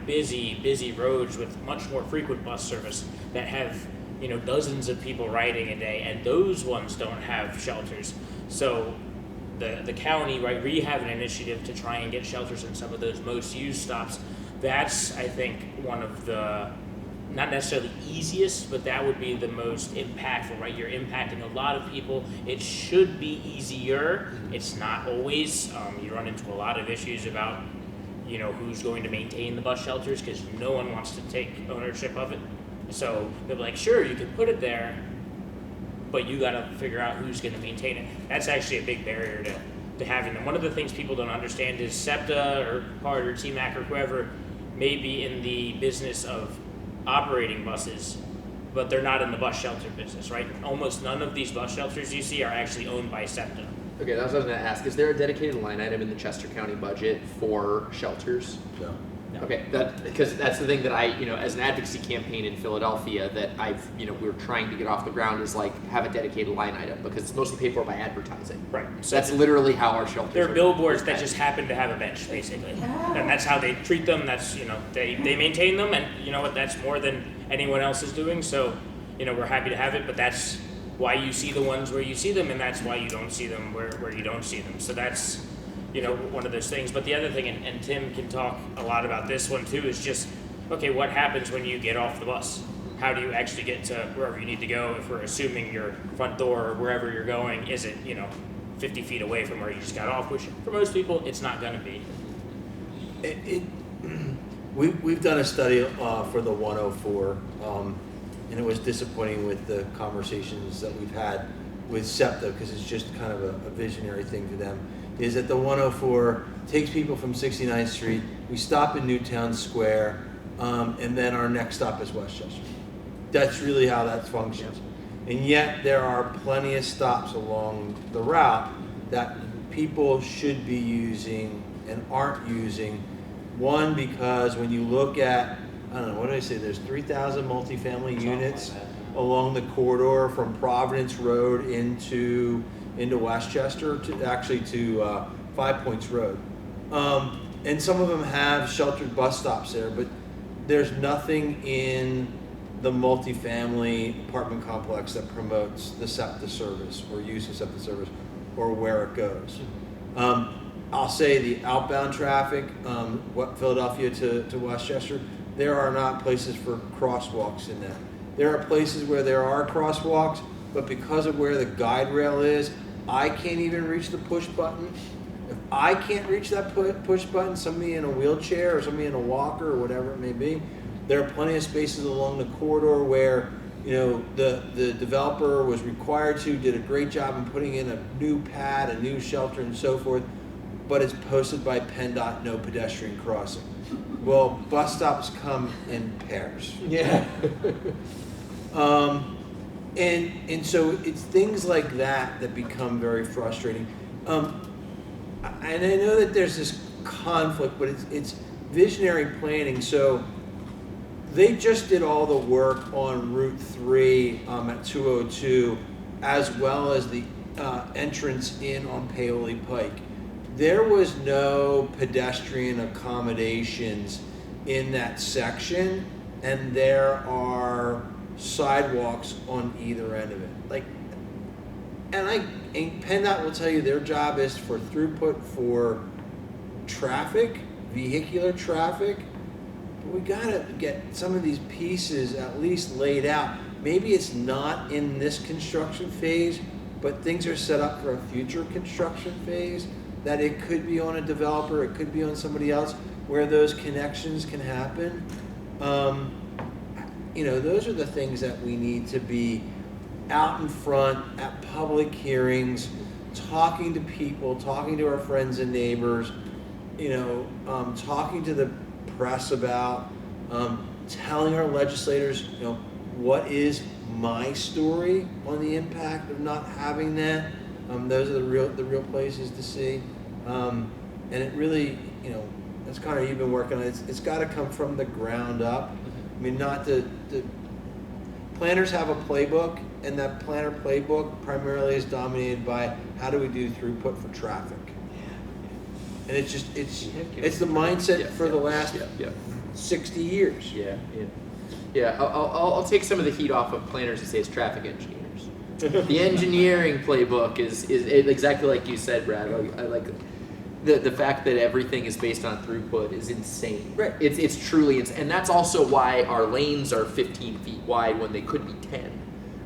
Busy roads with much more frequent bus service that have dozens of people riding a day, and those ones don't have shelters. So the county, right, we have an initiative to try and get shelters in some of those most used stops. That's, I think, one of the, not necessarily easiest, but that would be the most impactful, right? You're impacting a lot of people. It should be easier. It's not always. You run into a lot of issues about, who's going to maintain the bus shelters because no one wants to take ownership of it. So they're like, sure, you can put it there, but you got to figure out who's going to maintain it. That's actually a big barrier to having them. One of the things people don't understand is SEPTA or PART or Descheemacher or whoever may be in the business of operating buses, but they're not in the bus shelter business, right? Almost none of these bus shelters you see are actually owned by SEPTA. Okay, that's what I was going to ask. Is there a dedicated line item in the Chester County budget for shelters? No. Okay, because that's the thing that I, as an advocacy campaign in Philadelphia that we're trying to get off the ground is like have a dedicated line item because it's mostly paid for by advertising. Right. So that's literally how our shelters They're are billboards that just happen to have a bench, basically. And that's how they treat them. That's, they maintain them, and you know what, that's more than anyone else is doing. So, we're happy to have it, but that's why you see the ones where you see them, and that's why you don't see them where you don't see them. So that's, one of those things. But the other thing, and Tim can talk a lot about this one too, is just, okay, what happens when you get off the bus? How do you actually get to wherever you need to go if we're assuming your front door or wherever you're going isn't, 50 feet away from where you just got off, which for most people, it's not going to be. We've done a study for the 104, and it was disappointing with the conversations that we've had with SEPTA because it's just kind of a visionary thing for them. Is that the 104 takes people from 69th Street, we stop in Newtown Square, and then our next stop is Westchester. That's really how that functions. And yet there are plenty of stops along the route that people should be using and aren't using. One, because when you look at, I don't know, what did I say, there's 3,000 multifamily units. along the corridor from Providence Road into Westchester to 5 Points Road. And some of them have sheltered bus stops there, but there's nothing in the multifamily apartment complex that promotes the SEPTA service or use of SEPTA service or where it goes. I'll say the outbound traffic, Philadelphia to Westchester, there are not places for crosswalks in that. There are places where there are crosswalks, but because of where the guide rail is, I can't even reach the push button. If I can't reach that push button, somebody in a wheelchair or somebody in a walker or whatever it may be, there are plenty of spaces along the corridor where, you know, the developer was required to, did a great job in putting in a new pad, a new shelter and so forth, but it's posted by PennDOT, no pedestrian crossing. Well, bus stops come in pairs. Yeah. And so it's things like that become very frustrating. And I know that there's this conflict, but it's visionary planning. So they just did all the work on Route 3 at 202, as well as the entrance in on Paoli Pike. There was no pedestrian accommodations in that section, and there are sidewalks on either end of it. And PennDOT will tell you their job is for throughput for traffic, vehicular traffic. But we gotta get some of these pieces at least laid out. Maybe it's not in this construction phase, but things are set up for a future construction phase, that it could be on a developer, it could be on somebody else, where those connections can happen. You know, those are the things that we need to be out in front at public hearings, talking to people, talking to our friends and neighbors, you know, talking to the press about, telling our legislators, you know, what is my story on the impact of not having that. Those are the real places to see. And it really, you know, that's kind of you've been working on. It's got to come from the ground up. I mean, not the planners have a playbook, and that planner playbook primarily is dominated by how do we do throughput for traffic. And it's the mindset for the last 60 years. Yeah. I'll take some of the heat off of planners and say it's traffic engineers. The engineering playbook is exactly like you said, Brad. I like the fact that everything is based on throughput is insane. Right. It's truly insane, and that's also why our lanes are 15 feet wide when they could be 10,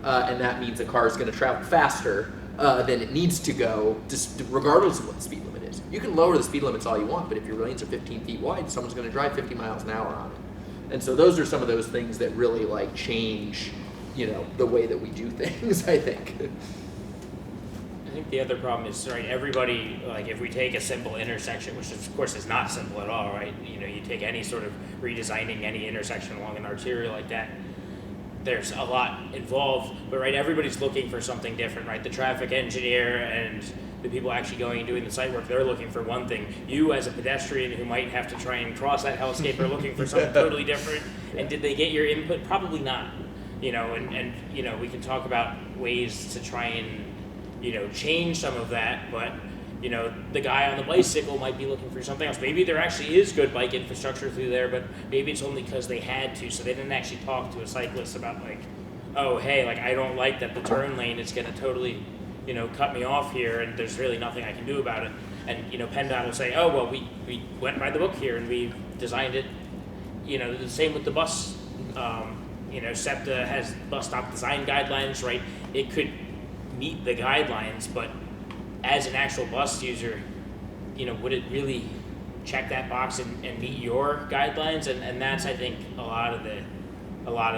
and that means a car is going to travel faster than it needs to go, just regardless of what the speed limit is. You can lower the speed limits all you want, but if your lanes are 15 feet wide, someone's going to drive 50 miles an hour on it. And so those are some of those things that really like change, you know, the way that we do things, I think. I think the other problem is, right, everybody, like if we take a simple intersection, which of course is not simple at all, right? You know, you take any sort of redesigning any intersection along an arterial like that, there's a lot involved, but right, everybody's looking for something different, right? The traffic engineer and the people actually going and doing the site work, they're looking for one thing. You as a pedestrian who might have to try and cross that hellscape are looking for something totally different. And did they get your input? Probably not. You know, and you know, we can talk about ways to try and, you know, change some of that, but you know, the guy on the bicycle might be looking for something else. Maybe there actually is good bike infrastructure through there, but maybe it's only because they had to, so they didn't actually talk to a cyclist about like, oh, hey, like I don't like that the turn lane is going to totally, you know, cut me off here, and there's really nothing I can do about it. And you know, PennDOT will say, oh, well, we went by the book here and we designed it. You know, the same with the bus. You know, SEPTA has bus stop design guidelines, right? It could meet the guidelines, but as an actual bus user, you know, would it really check that box and meet your guidelines? And that's, I think, a lot of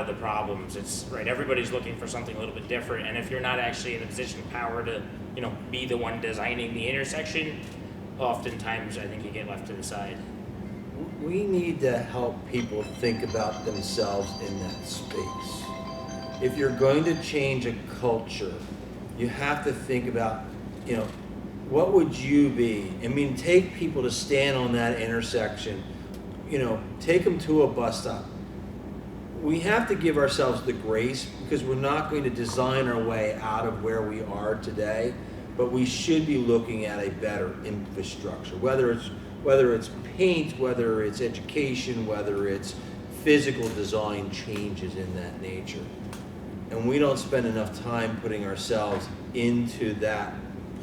the problems. It's right, everybody's looking for something a little bit different, and if you're not actually in a position of power to, you know, be the one designing the intersection, oftentimes I think you get left to the side. We need to help people think about themselves in that space. If you're going to change a culture, you have to think about, you know, what would you be? I mean, take people to stand on that intersection, you know, take them to a bus stop. we have to give ourselves the grace because we're not going to design our way out of where we are today, but we should be looking at a better infrastructure, whether it's paint, whether it's education, whether it's physical design changes in that nature. And we don't spend enough time putting ourselves into that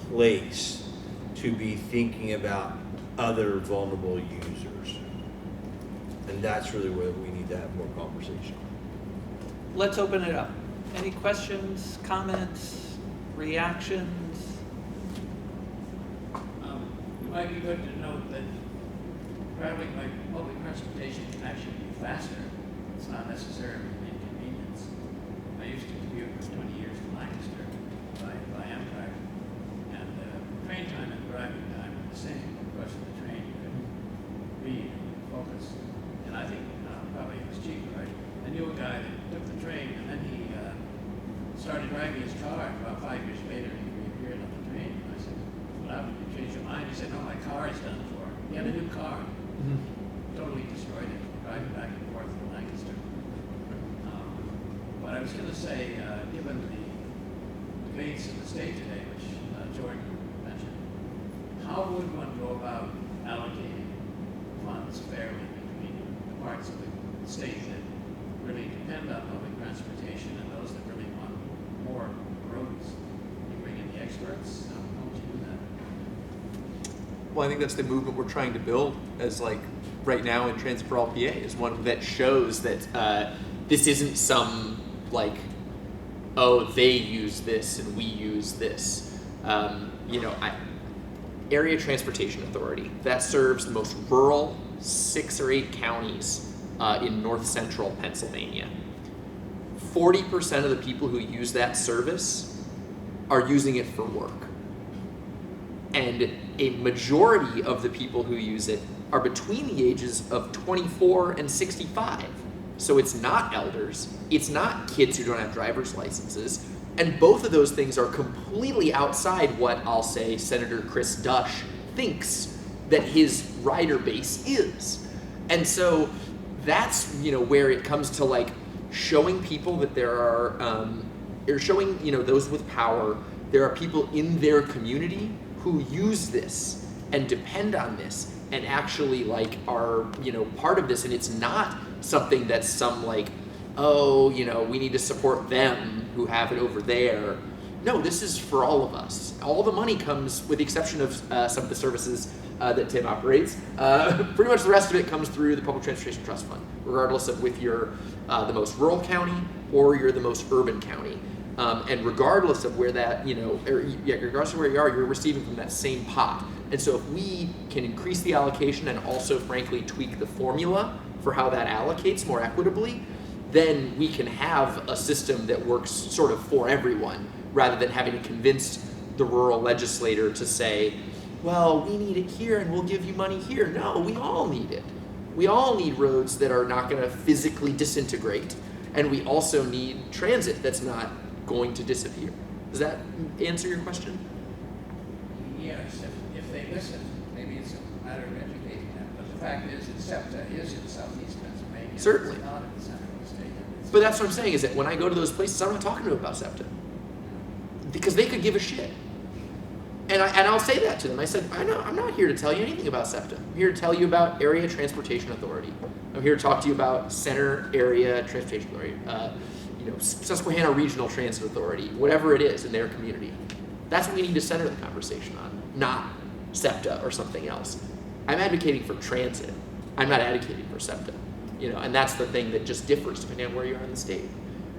place to be thinking about other vulnerable users. And that's really where we need to have more conversation. Let's open it up. Any questions, comments, reactions? It might be good to note that traveling by public transportation can actually be faster. It's not necessarily an inconvenience. I used to commute for 20 years to Lancaster by Amtrak, and train time and driving time are the same. Of course, in the train you could read and focus, and I think probably it was cheaper. I knew a guy that took the train and then he started driving his car, and about 5 years later he reappeared on the train. And I said, "What happened? Did you change your mind?" He said, "No, my car is done for." He had a new car. Totally destroyed it, driving back and forth from Lancaster. But I was going to say, given the debates in the state today, which Jordan mentioned, how would one go about allocating funds fairly between the parts of the state that really depend on public transportation and those that really want more roads? You bring in the experts, how would you do that? Well, I think that's the movement we're trying to build as like right now in Transit for All PA is one that shows that this isn't some like, oh, they use this and we use this. Area Transportation Authority, that serves the most rural 6 or 8 counties in north central Pennsylvania. 40% of the people who use that service are using it for work. And a majority of the people who use it are between the ages of 24 and 65. So it's not elders, it's not kids who don't have driver's licenses, and both of those things are completely outside what I'll say Senator Chris Dush thinks that his rider base is. And so that's where it comes to like showing people that there are, or showing those with power, there are people in their community who use this and depend on this and actually like are part of this, and it's not something that's some like, oh, we need to support them who have it over there. No, this is for all of us. All the money comes, with the exception of some of the services that Tim operates, pretty much the rest of it comes through the Public Transportation Trust Fund, regardless of if you're the most rural county or you're the most urban county. And regardless of where that, regardless of where you are, you're receiving from that same pot. And so if we can increase the allocation and also, frankly, tweak the formula for how that allocates more equitably, then we can have a system that works sort of for everyone, rather than having to convince the rural legislator to say, well, we need it here and we'll give you money here. No, we all need it. We all need roads that are not going to physically disintegrate. And we also need transit that's not going to disappear. Does that answer your question? Yes, if they listen, maybe it's a matter of educating them. But the fact is that SEPTA is in southeast Pennsylvania. Certainly. It's not in the center of the state. But that's what I'm saying, is that when I go to those places, I'm not talking to them about SEPTA. Because they could give a shit. And I'll say that to them. I said, I'm not here to tell you anything about SEPTA. I'm here to tell you about Area Transportation Authority. I'm here to talk to you about Center Area Transportation Authority, Susquehanna Regional Transit Authority, whatever it is in their community. That's what we need to center the conversation on, not SEPTA or something else. I'm advocating for transit. I'm not advocating for SEPTA. And that's the thing that just differs depending on where you are in the state.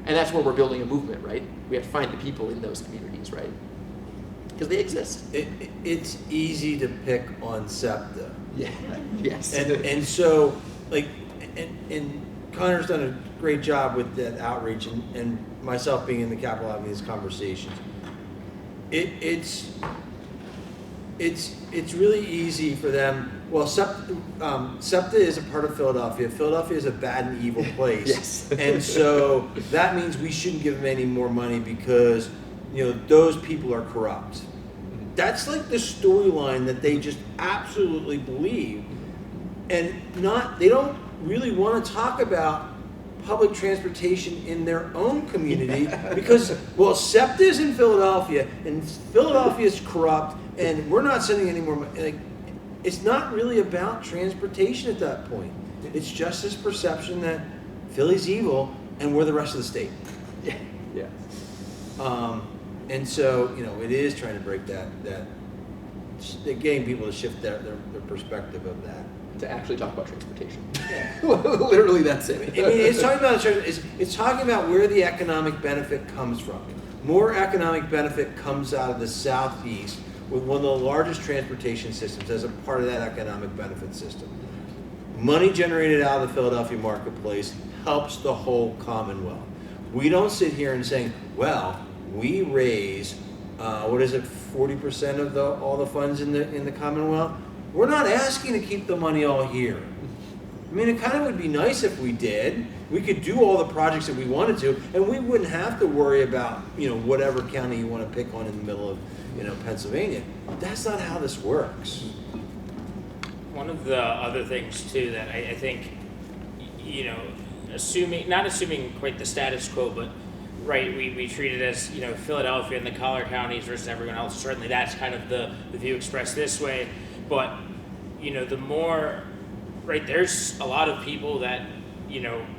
And that's where we're building a movement, right? We have to find the people in those communities, right? Because they exist. It's easy to pick on SEPTA. Yeah. Yes. And so, like, and Connor's done a great job with that outreach, and myself being in the Capitol having these conversations. It's really easy for them. Well, SEPTA is a part of Philadelphia. Philadelphia is a bad and evil place. Yes. And so that means we shouldn't give them any more money because those people are corrupt. That's like the storyline that they just absolutely believe, and they don't really want to talk about public transportation in their own community because, well, SEPTA's in Philadelphia and Philadelphia's corrupt and we're not sending any more money. Like, it's not really about transportation at that point. It's just this perception that Philly's evil and we're the rest of the state. Yeah. And so, it is trying to break that getting people to shift their perspective of that. To actually talk about transportation. Literally, that's it. I mean, it's talking about it's talking about where the economic benefit comes from. More economic benefit comes out of the Southeast with one of the largest transportation systems as a part of that economic benefit system. Money generated out of the Philadelphia marketplace helps the whole Commonwealth. We don't sit here and saying, well, we raise 40% of all the funds in the Commonwealth. We're not asking to keep the money all here. I mean, it kind of would be nice if we did. We could do all the projects that we wanted to, and we wouldn't have to worry about, whatever county you want to pick on in the middle of, Pennsylvania. That's not how this works. One of the other things too that I think, not assuming quite the status quo, but right, we treat it as, Philadelphia and the collar counties versus everyone else. Certainly that's kind of the view expressed this way. But, the more, right, there's a lot of people that,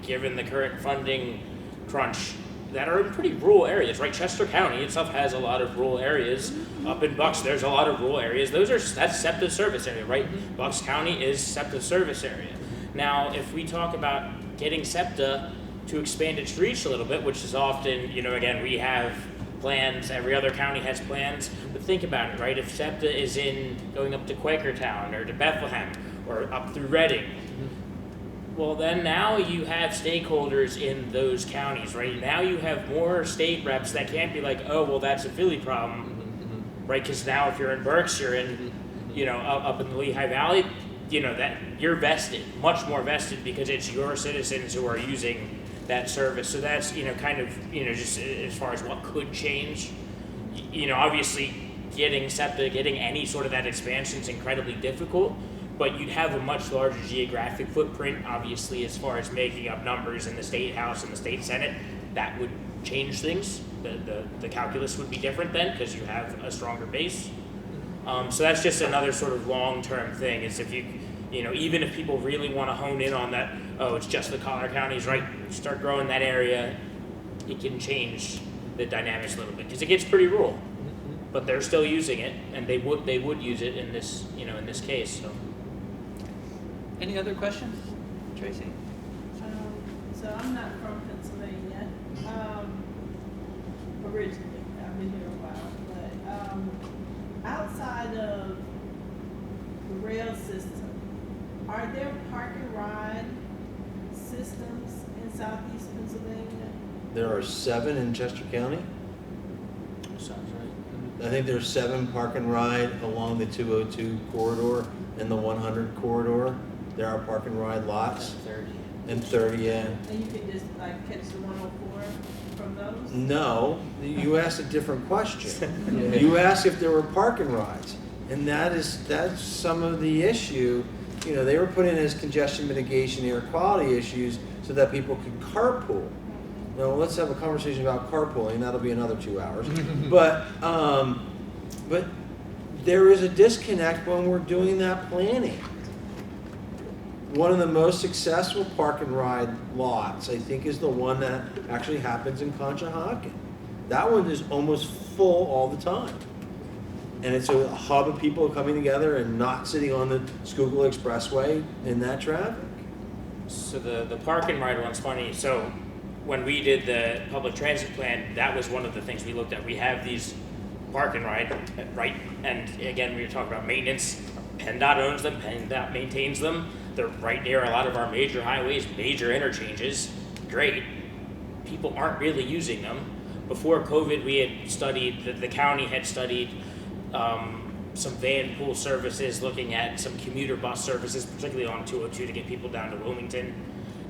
given the current funding crunch, that are in pretty rural areas, right? Chester County itself has a lot of rural areas. Up in Bucks, there's a lot of rural areas. That's SEPTA service area, right? Bucks County is SEPTA service area. Now, if we talk about getting SEPTA to expand its reach a little bit, which is often, again, we have plans, every other county has plans, but think about it, right? If SEPTA is going up to Quakertown or to Bethlehem or up through Reading, well, then now you have stakeholders in those counties, right? Now you have more state reps that can't be like, oh, well, that's a Philly problem, right? Because now if you're in Berks, you're in, up in the Lehigh Valley, that you're vested, much more vested because it's your citizens who are using that service. So that's, kind of, just as far as what could change, obviously getting SEPTA, getting any sort of that expansion is incredibly difficult, but you'd have a much larger geographic footprint, obviously, as far as making up numbers in the state house and the state senate. That would change things. The calculus would be different then because you have a stronger base. So that's just another sort of long-term thing, is if you even if people really want to hone in on that, oh, it's just the collar counties, right? Start growing that area, it can change the dynamics a little bit because it gets pretty rural, but they're still using it, and they would use it in this in this case. So, Any other questions, Tracy? So I'm not from Pennsylvania originally. I've been here a while, but outside of the rail system, are there park and ride systems in Southeast Pennsylvania? There are 7 in Chester County. sounds right. I think there's 7 park and ride along the 202 corridor and the 100 corridor. There are park and ride lots. 30. And 30, yeah. And you can just catch the 104 from those? No, you asked a different question. You asked if there were park and rides, and that's some of the issue. They were put in as congestion mitigation, air quality issues, so that people could carpool. Now let's have a conversation about carpooling. That'll be another 2 hours. But there is a disconnect when we're doing that planning. One of the most successful park and ride lots, I think, is the one that actually happens in Conshohocken. That one is almost full all the time. And it's a hub of people coming together and not sitting on the Schuylkill Expressway in that traffic. So the park and ride one's funny. So when we did the public transit plan, that was one of the things we looked at. We have these park and ride, right? And again, we were talking about maintenance. PennDOT owns them, PennDOT maintains them. They're right near a lot of our major highways, major interchanges. Great. People aren't really using them. Before COVID, we had studied, the county had studied some van pool services, looking at some commuter bus services, particularly on 202 to get people down to Wilmington.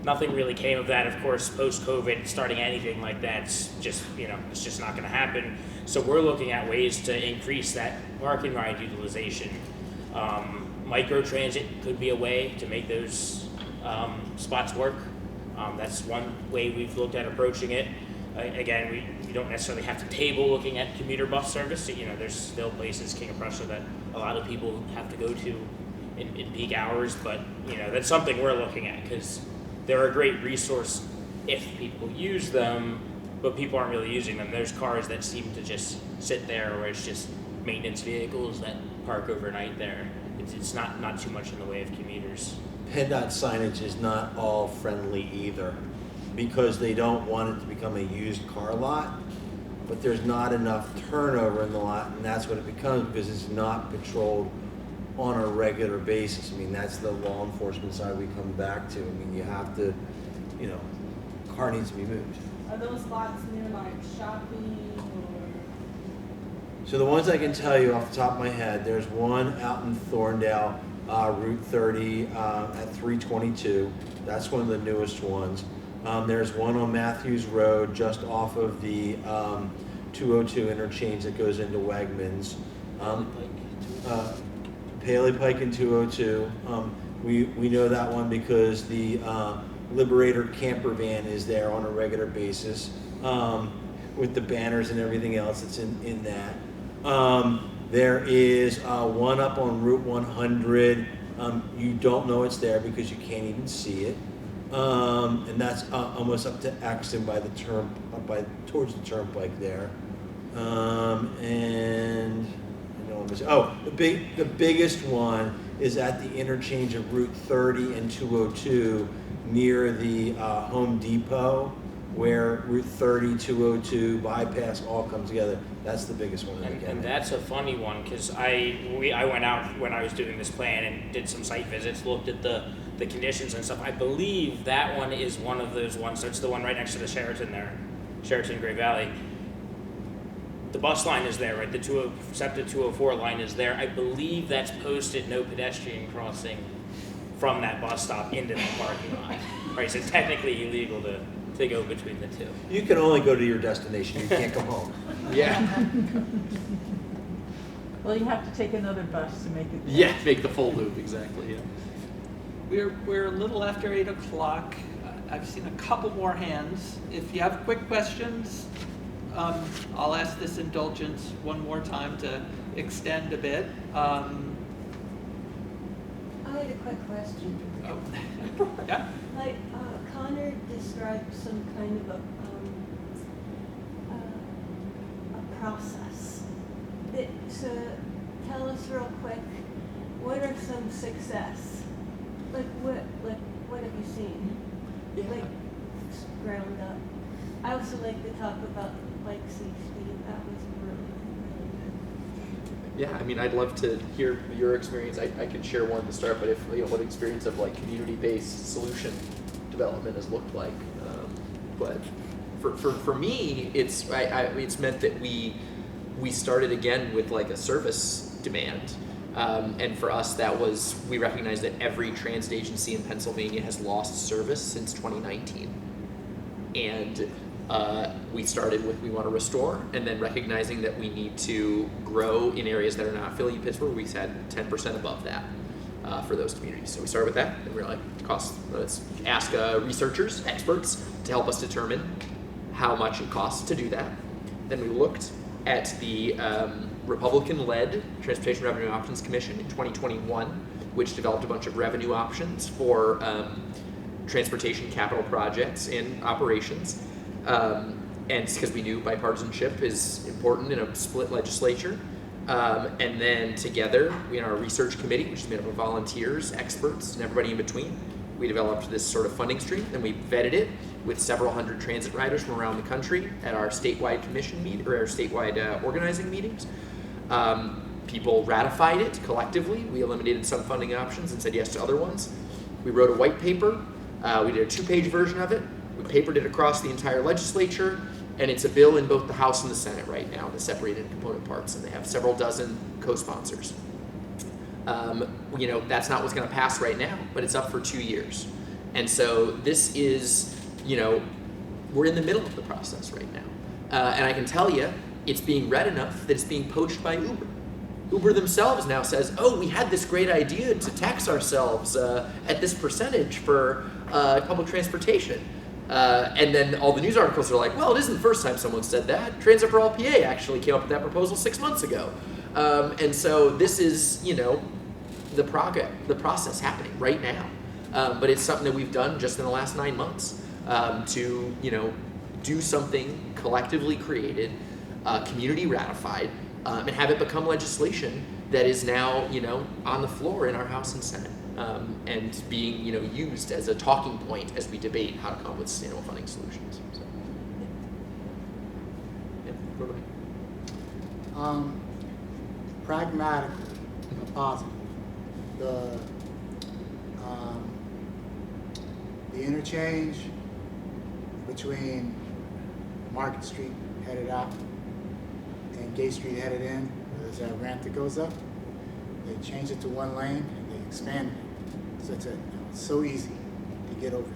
Nothing really came of that. Of course, post-COVID, starting anything like that's just, it's just not going to happen. So we're looking at ways to increase that park and ride utilization. Microtransit could be a way to make those spots work. That's one way we've looked at approaching it. Again, we don't necessarily have to table looking at commuter bus service. You know, there's still places, King of Prussia, that a lot of people have to go to in peak hours, but you know, that's something we're looking at because they're a great resource if people use them, but people aren't really using them. There's cars that seem to just sit there, or it's just maintenance vehicles that park overnight there. It's not too much in the way of commuters. PennDOT signage is not all friendly either, because they don't want it to become a used car lot, but there's not enough turnover in the lot, and that's what it becomes because it's not patrolled on a regular basis. I mean, that's the law enforcement side we come back to. I mean, you have to, you know, car needs to be moved. Are those lots near like shopping or? So the ones I can tell you off the top of my head, there's one out in Thorndale, Route 30 at 322. That's one of the newest ones. There's one on Matthews Road just off of the 202 interchange that goes into Wegmans. Paley Pike and 202. We know that one because the Liberator camper van is there on a regular basis with the banners and everything else that's in that. There is one up on Route 100. You don't know it's there because you can't even see it. And that's almost up to Exton by the towards the turnpike there. And I know the biggest one is at the interchange of Route 30 and 202 near the Home Depot, where Route 30, 202 bypass all comes together. That's the biggest one. And that's a funny one because I went out when I was doing this plan and did some site visits, looked at the conditions and stuff. I believe that one is one of those ones. So it's the one right next to the Sheraton there, Sheraton Great Valley. The bus line is there, right? The SEPTA 204 line is there. I believe that's posted no pedestrian crossing from that bus stop into the parking lot. Right, so it's technically illegal to go between the two. You can only go to your destination. You can't come home. Yeah. Well, you have to take another bus to make it. Yeah, make the full loop, exactly, yeah. We're a little after 8 o'clock. I've seen a couple more hands. If you have quick questions, I'll ask this indulgence one more time to extend a bit. I had a quick question. Oh, yeah. Like Connor described some kind of a process. So tell us real quick, what are some success? Like what have you seen? Yeah. Like ground up. I also like to talk about bike safety. That was really good. Yeah, I mean, I'd love to hear your experience. I can share one to start, but if what experience of like community-based solution development has looked like. But for me, it's meant that we started again with like a service demand, and for us that was we recognized that every transit agency in Pennsylvania has lost service since 2019, and we started with we want to restore, and then recognizing that we need to grow in areas that are not Philly and Pittsburgh. We had 10% above that for those communities. So we started with that, and we were like, let's ask researchers, experts, to help us determine how much it costs to do that. Then we looked at the Republican-led Transportation Revenue Options Commission in 2021, which developed a bunch of revenue options for transportation capital projects and operations. And it's because we knew bipartisanship is important in a split legislature. And then together, we in our research committee, which is made up of volunteers, experts, and everybody in between, we developed this sort of funding stream, and we vetted it with several hundred transit riders from around the country at our statewide commission or our statewide organizing meetings. People ratified it collectively. We eliminated some funding options and said yes to other ones. We wrote a white paper. We did a 2-page version of it. We papered it across the entire legislature, and it's a bill in both the House and the Senate right now, the separated component parts, and they have several dozen co-sponsors. That's not what's going to pass right now, but it's up for 2 years. And so this is, we're in the middle of the process right now. And I can tell you, it's being read enough that it's being poached by Uber. Uber themselves now says, oh, we had this great idea to tax ourselves at this percentage for public transportation. And then all the news articles are like, well, it isn't the first time someone said that. Transit for All PA actually came up with that proposal 6 months ago. And so this is, the process happening right now. But it's something that we've done just in the last 9 months to, do something collectively created, community ratified, and have it become legislation that is now, on the floor in our House and Senate, and being, used as a talking point as we debate how to come up with sustainable funding solutions. So, yeah, what about you? Pragmatically, positive. The interchange between Market Street headed out and Gay Street headed in, there's that ramp that goes up. They changed it to one lane and they expanded it. So it's so easy to get over.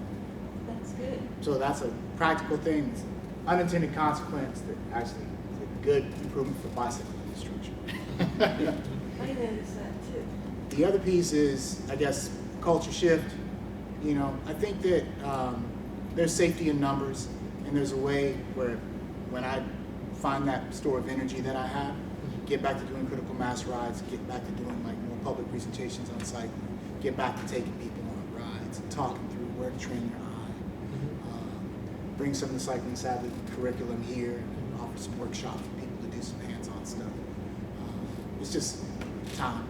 That's good. So that's a practical thing. It's an unintended consequence that actually is a good improvement for bicycle infrastructure. I noticed that too. The other piece is, I guess, culture shift. I think that there's safety in numbers, and there's a way where when I find that store of energy that I have, get back to doing critical mass rides, get back to doing like more public presentations on cycling, get back to taking people on rides, and talking through where to train your eye, bring some of the cycling savvy curriculum here, and offer some workshops for people to do some hands-on stuff. It's just time.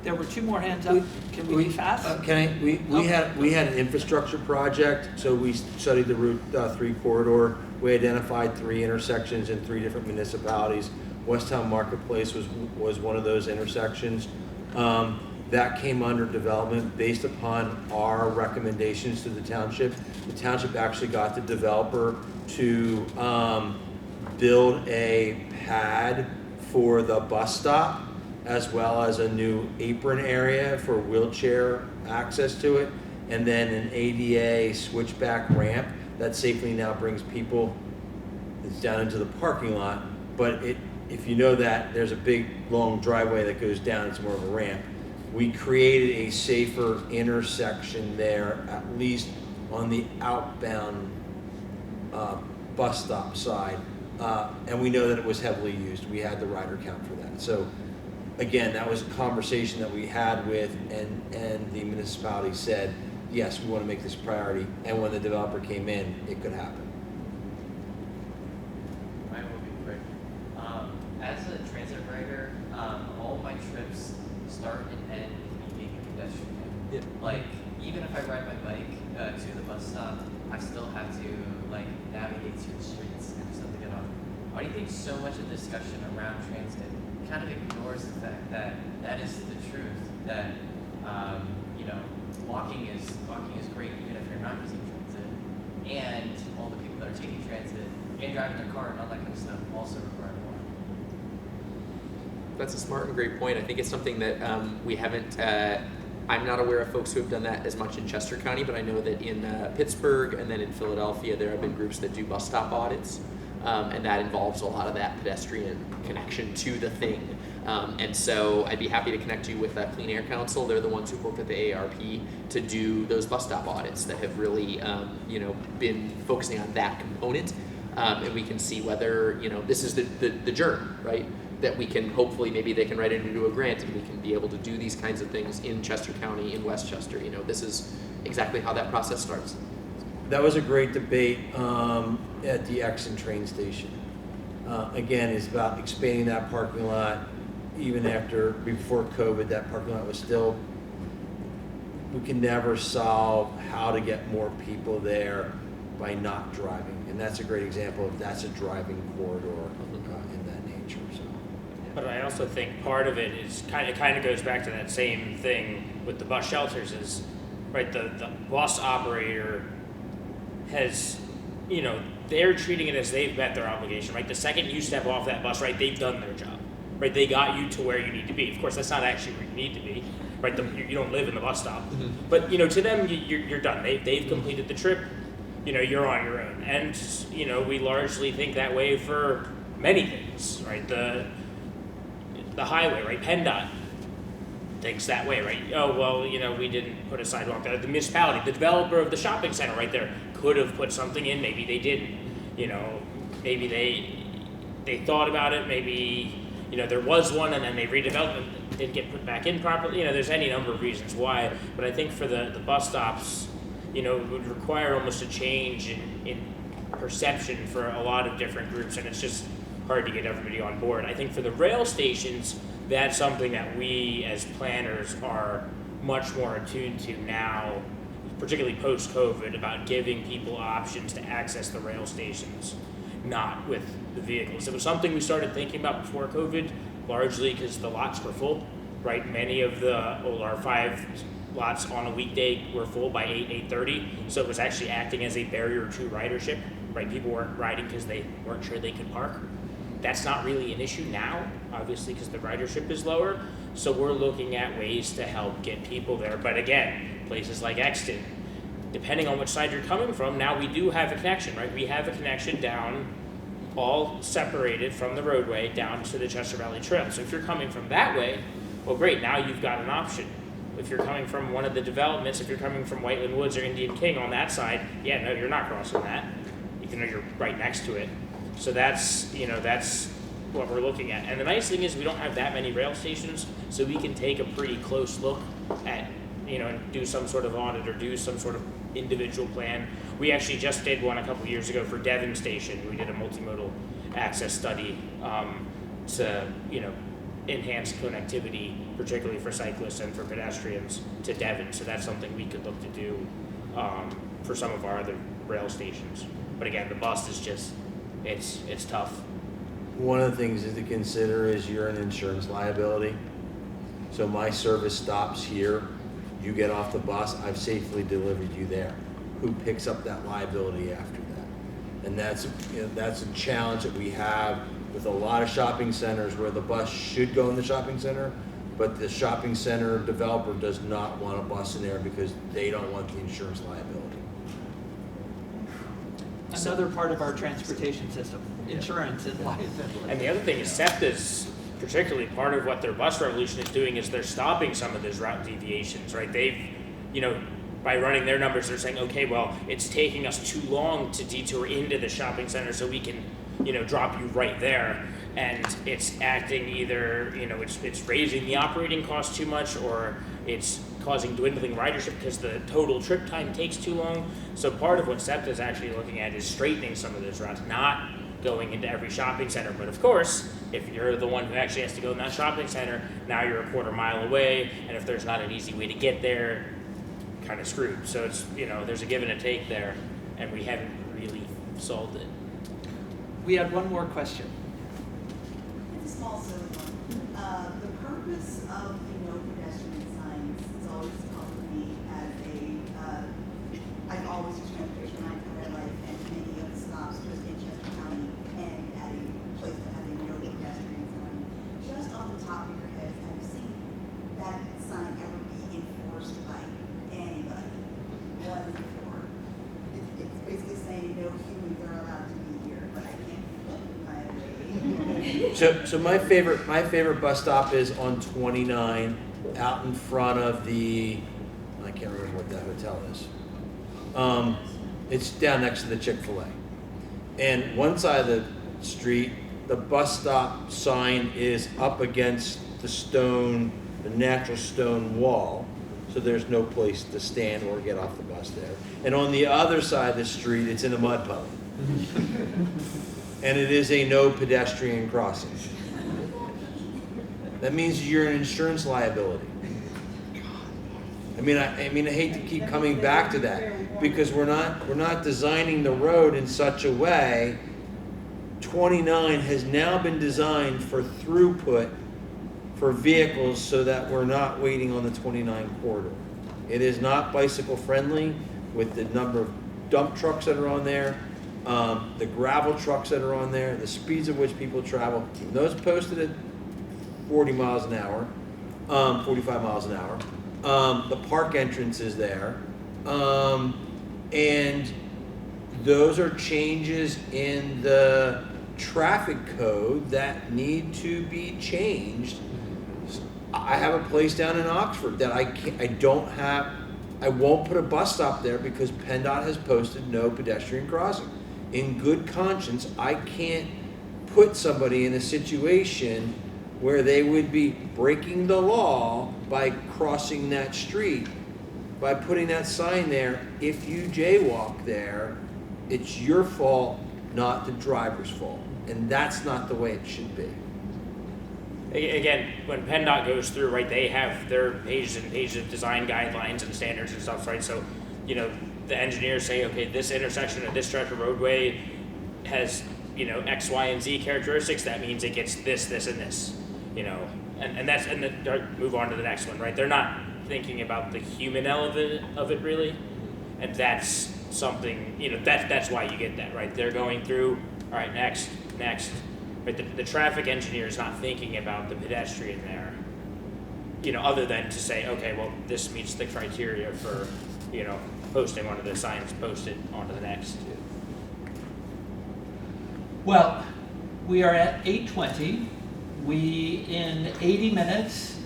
There were 2 more hands up. Can we be fast? We had an infrastructure project, so we studied the Route 3 corridor. We identified 3 intersections in 3 different municipalities. Westtown Marketplace was one of those intersections. That came under development based upon our recommendations to the township. The township actually got the developer to build a pad for the bus stop, as well as a new apron area for wheelchair access to it, and then an ADA switchback ramp that safely now brings people down into the parking lot. But if you know that, there's a big long driveway that goes down, it's more of a ramp. We created a safer intersection there, at least on the outbound bus stop side. And we know that it was heavily used. We had the rider count for that. So again, that was a conversation that we had with, and the municipality said, yes, we want to make this a priority. And when the developer came in, it could happen. Mine will be quick. As a transit rider, all my trips start and end with me being a pedestrian. Yeah. Like, even if I ride my bike to the bus stop, I still have to navigate through the streets and stuff to get on. Why do you think so much of discussion around transit kind of ignores the fact that that is the truth, that walking is great even if you're not using transit, and all the people that are taking transit and driving their car and all that kind of stuff also require more. That's a smart and great point. I think it's something that we haven't, I'm not aware of folks who have done that as much in Chester County, but I know that in Pittsburgh and then in Philadelphia, there have been groups that do bus stop audits, and that involves a lot of that pedestrian connection to the thing. And so I'd be happy to connect you with Clean Air Council. They're the ones who worked with the AARP to do those bus stop audits that have really, been focusing on that component. And we can see whether, this is the journey, right? That we can hopefully, maybe they can write it into a grant and we can be able to do these kinds of things in Chester County, in Westchester. This is exactly how that process starts. That was a great debate at the Exon train station. Again, it's about expanding that parking lot. Even before COVID, that parking lot was still, we can never solve how to get more people there by not driving. And that's a great example of that's a driving corridor in that nature. So. But I also think part of it is kind of goes back to that same thing with the bus shelters is, right, the bus operator has, they're treating it as they've met their obligation, right? The second you step off that bus, right, they've done their job, right? They got you to where you need to be. Of course, that's not actually where you need to be, right? You don't live in the bus stop. Mm-hmm. But, to them, you're done. They've completed the trip. You're on your own. And, we largely think that way for many things, right? The highway, right? PennDOT thinks that way, right? Oh, well, we didn't put a sidewalk there. The municipality, the developer of the shopping center right there could have put something in, maybe they didn't. Maybe they thought about it, maybe, there was one and then they redeveloped it, didn't get put back in properly. There's any number of reasons why, but I think for the bus stops, it would require almost a change in perception for a lot of different groups, and it's just hard to get everybody on board. I think for the rail stations, that's something that we as planners are much more attuned to now, particularly post-COVID, about giving people options to access the rail stations, not with the vehicles. It was something we started thinking about before COVID, largely because the lots were full, right? Many of our 5 lots on a weekday were full by 8:30, so it was actually acting as a barrier to ridership, right? People weren't riding because they weren't sure they could park. That's not really an issue now, obviously, because the ridership is lower. So we're looking at ways to help get people there. But again, places like Exton, depending on which side you're coming from, now we do have a connection, right? We have a connection down, all separated from the roadway down to the Chester Valley Trail. So if you're coming from that way, well, great, now you've got an option. If you're coming from one of the developments, if you're coming from Whiteland Woods or Indian King on that side, yeah, no, you're not crossing that, even though you're right next to it. So that's what we're looking at. And the nice thing is we don't have that many rail stations, so we can take a pretty close look at, and do some sort of audit or do some sort of individual plan. We actually just did one a couple years ago for Devon Station. We did a multimodal access study to, enhance connectivity, particularly for cyclists and for pedestrians to Devon. So that's something we could look to do for some of our other rail stations. But again, the bus is just, it's tough. One of the things to consider is you're an insurance liability. So my service stops here, you get off the bus, I've safely delivered you there. Who picks up that liability after that? And that's a challenge that we have with a lot of shopping centers where the bus should go in the shopping center, but the shopping center developer does not want a bus in there because they don't want the insurance liability. Another part of our transportation system, insurance and liability. And the other thing is SEPTA's, particularly part of what their bus revolution is doing is they're stopping some of those route deviations, right? They've, by running their numbers, they're saying, okay, well, it's taking us too long to detour into the shopping center so we can, drop you right there. And it's acting either, it's raising the operating cost too much, or it's causing dwindling ridership because the total trip time takes too long. So part of what SEPTA is actually looking at is straightening some of those routes, not going into every shopping center. But of course, if you're the one who actually has to go in that shopping center, now you're a quarter mile away, and if there's not an easy way to get there, kind of screwed. So it's, there's a give and a take there, and we haven't really solved it. We had one more question. It's a small silly one. The purpose of the no pedestrian signs has always come to me as I've always used transportation my entire life, and many of the stops just in Chester County and at a place that has a no pedestrian sign. Just off the top of your head, have you seen that sign ever be enforced by anybody? One before. It's basically saying no humans are allowed to be here, but I can't flip my way. So my favorite bus stop is on 29 out in front of I can't remember what that hotel is. It's down next to the Chick-fil-A. And one side of the street, the bus stop sign is up against the natural stone wall. So there's no place to stand or get off the bus there. And on the other side of the street, it's in a mud puddle. And it is a no pedestrian crossing. That means you're an insurance liability. I mean, I hate to keep coming back to that because we're not designing the road in such a way. 29 has now been designed for throughput for vehicles so that we're not waiting on the 29 corridor. It is not bicycle friendly with the number of dump trucks that are on there, the gravel trucks that are on there, the speeds at which people travel. Those posted at 40 miles an hour, 45 miles an hour. The park entrance is there. And those are changes in the traffic code that need to be changed. I have a place down in Oxford that I won't put a bus stop there because PennDOT has posted no pedestrian crossing. In good conscience, I can't put somebody in a situation where they would be breaking the law by crossing that street, by putting that sign there. If you jaywalk there, it's your fault, not the driver's fault. And that's not the way it should be. Again, when PennDOT goes through, right, they have their pages and pages of design guidelines and standards and stuff, right? So, you know, the engineers say, okay, this intersection of this stretch of roadway has, you know, X, Y, and Z characteristics. That means it gets this, this, and this, you know, and move on to the next one, right? They're not thinking about the human element of it really, and that's something, you know, that's why you get that, right? They're going through, all right, next. But the traffic engineer is not thinking about the pedestrian there, you know, other than to say, okay, well, this meets the criteria for, you know, posting one of the signs, posted onto the next. Well, we are at 8:20. We, in 80 minutes,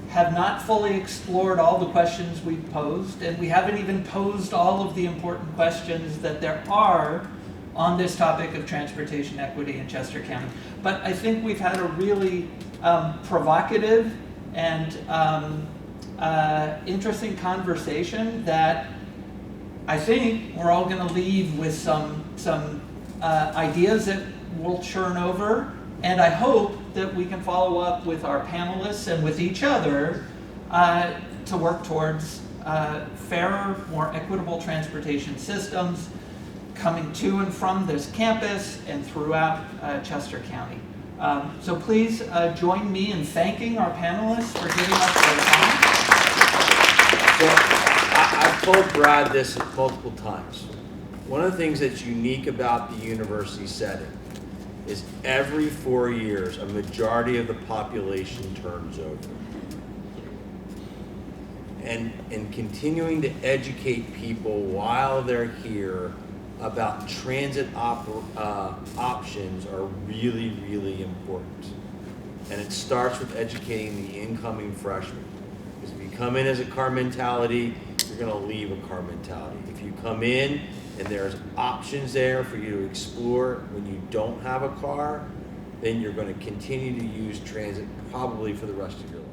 have not fully explored all the questions we've posed, and we haven't even posed all of the important questions that there are on this topic of transportation equity in Chester County. But I think we've had a really provocative and interesting conversation that I think we're all going to leave with some ideas that we'll churn over, and I hope that we can follow up with our panelists and with each other to work towards fairer, more equitable transportation systems coming to and from this campus and throughout Chester County. So please join me in thanking our panelists for giving us their time. So, I've told Brad this multiple times. One of the things that's unique about the university setting is every 4 years, a majority of the population turns over. And continuing to educate people while they're here about transit options are really, really important. And it starts with educating the incoming freshmen. Because if you come in as a car mentality, you're gonna leave a car mentality. If you come in and there's options there for you to explore when you don't have a car, then you're gonna continue to use transit probably for the rest of your life.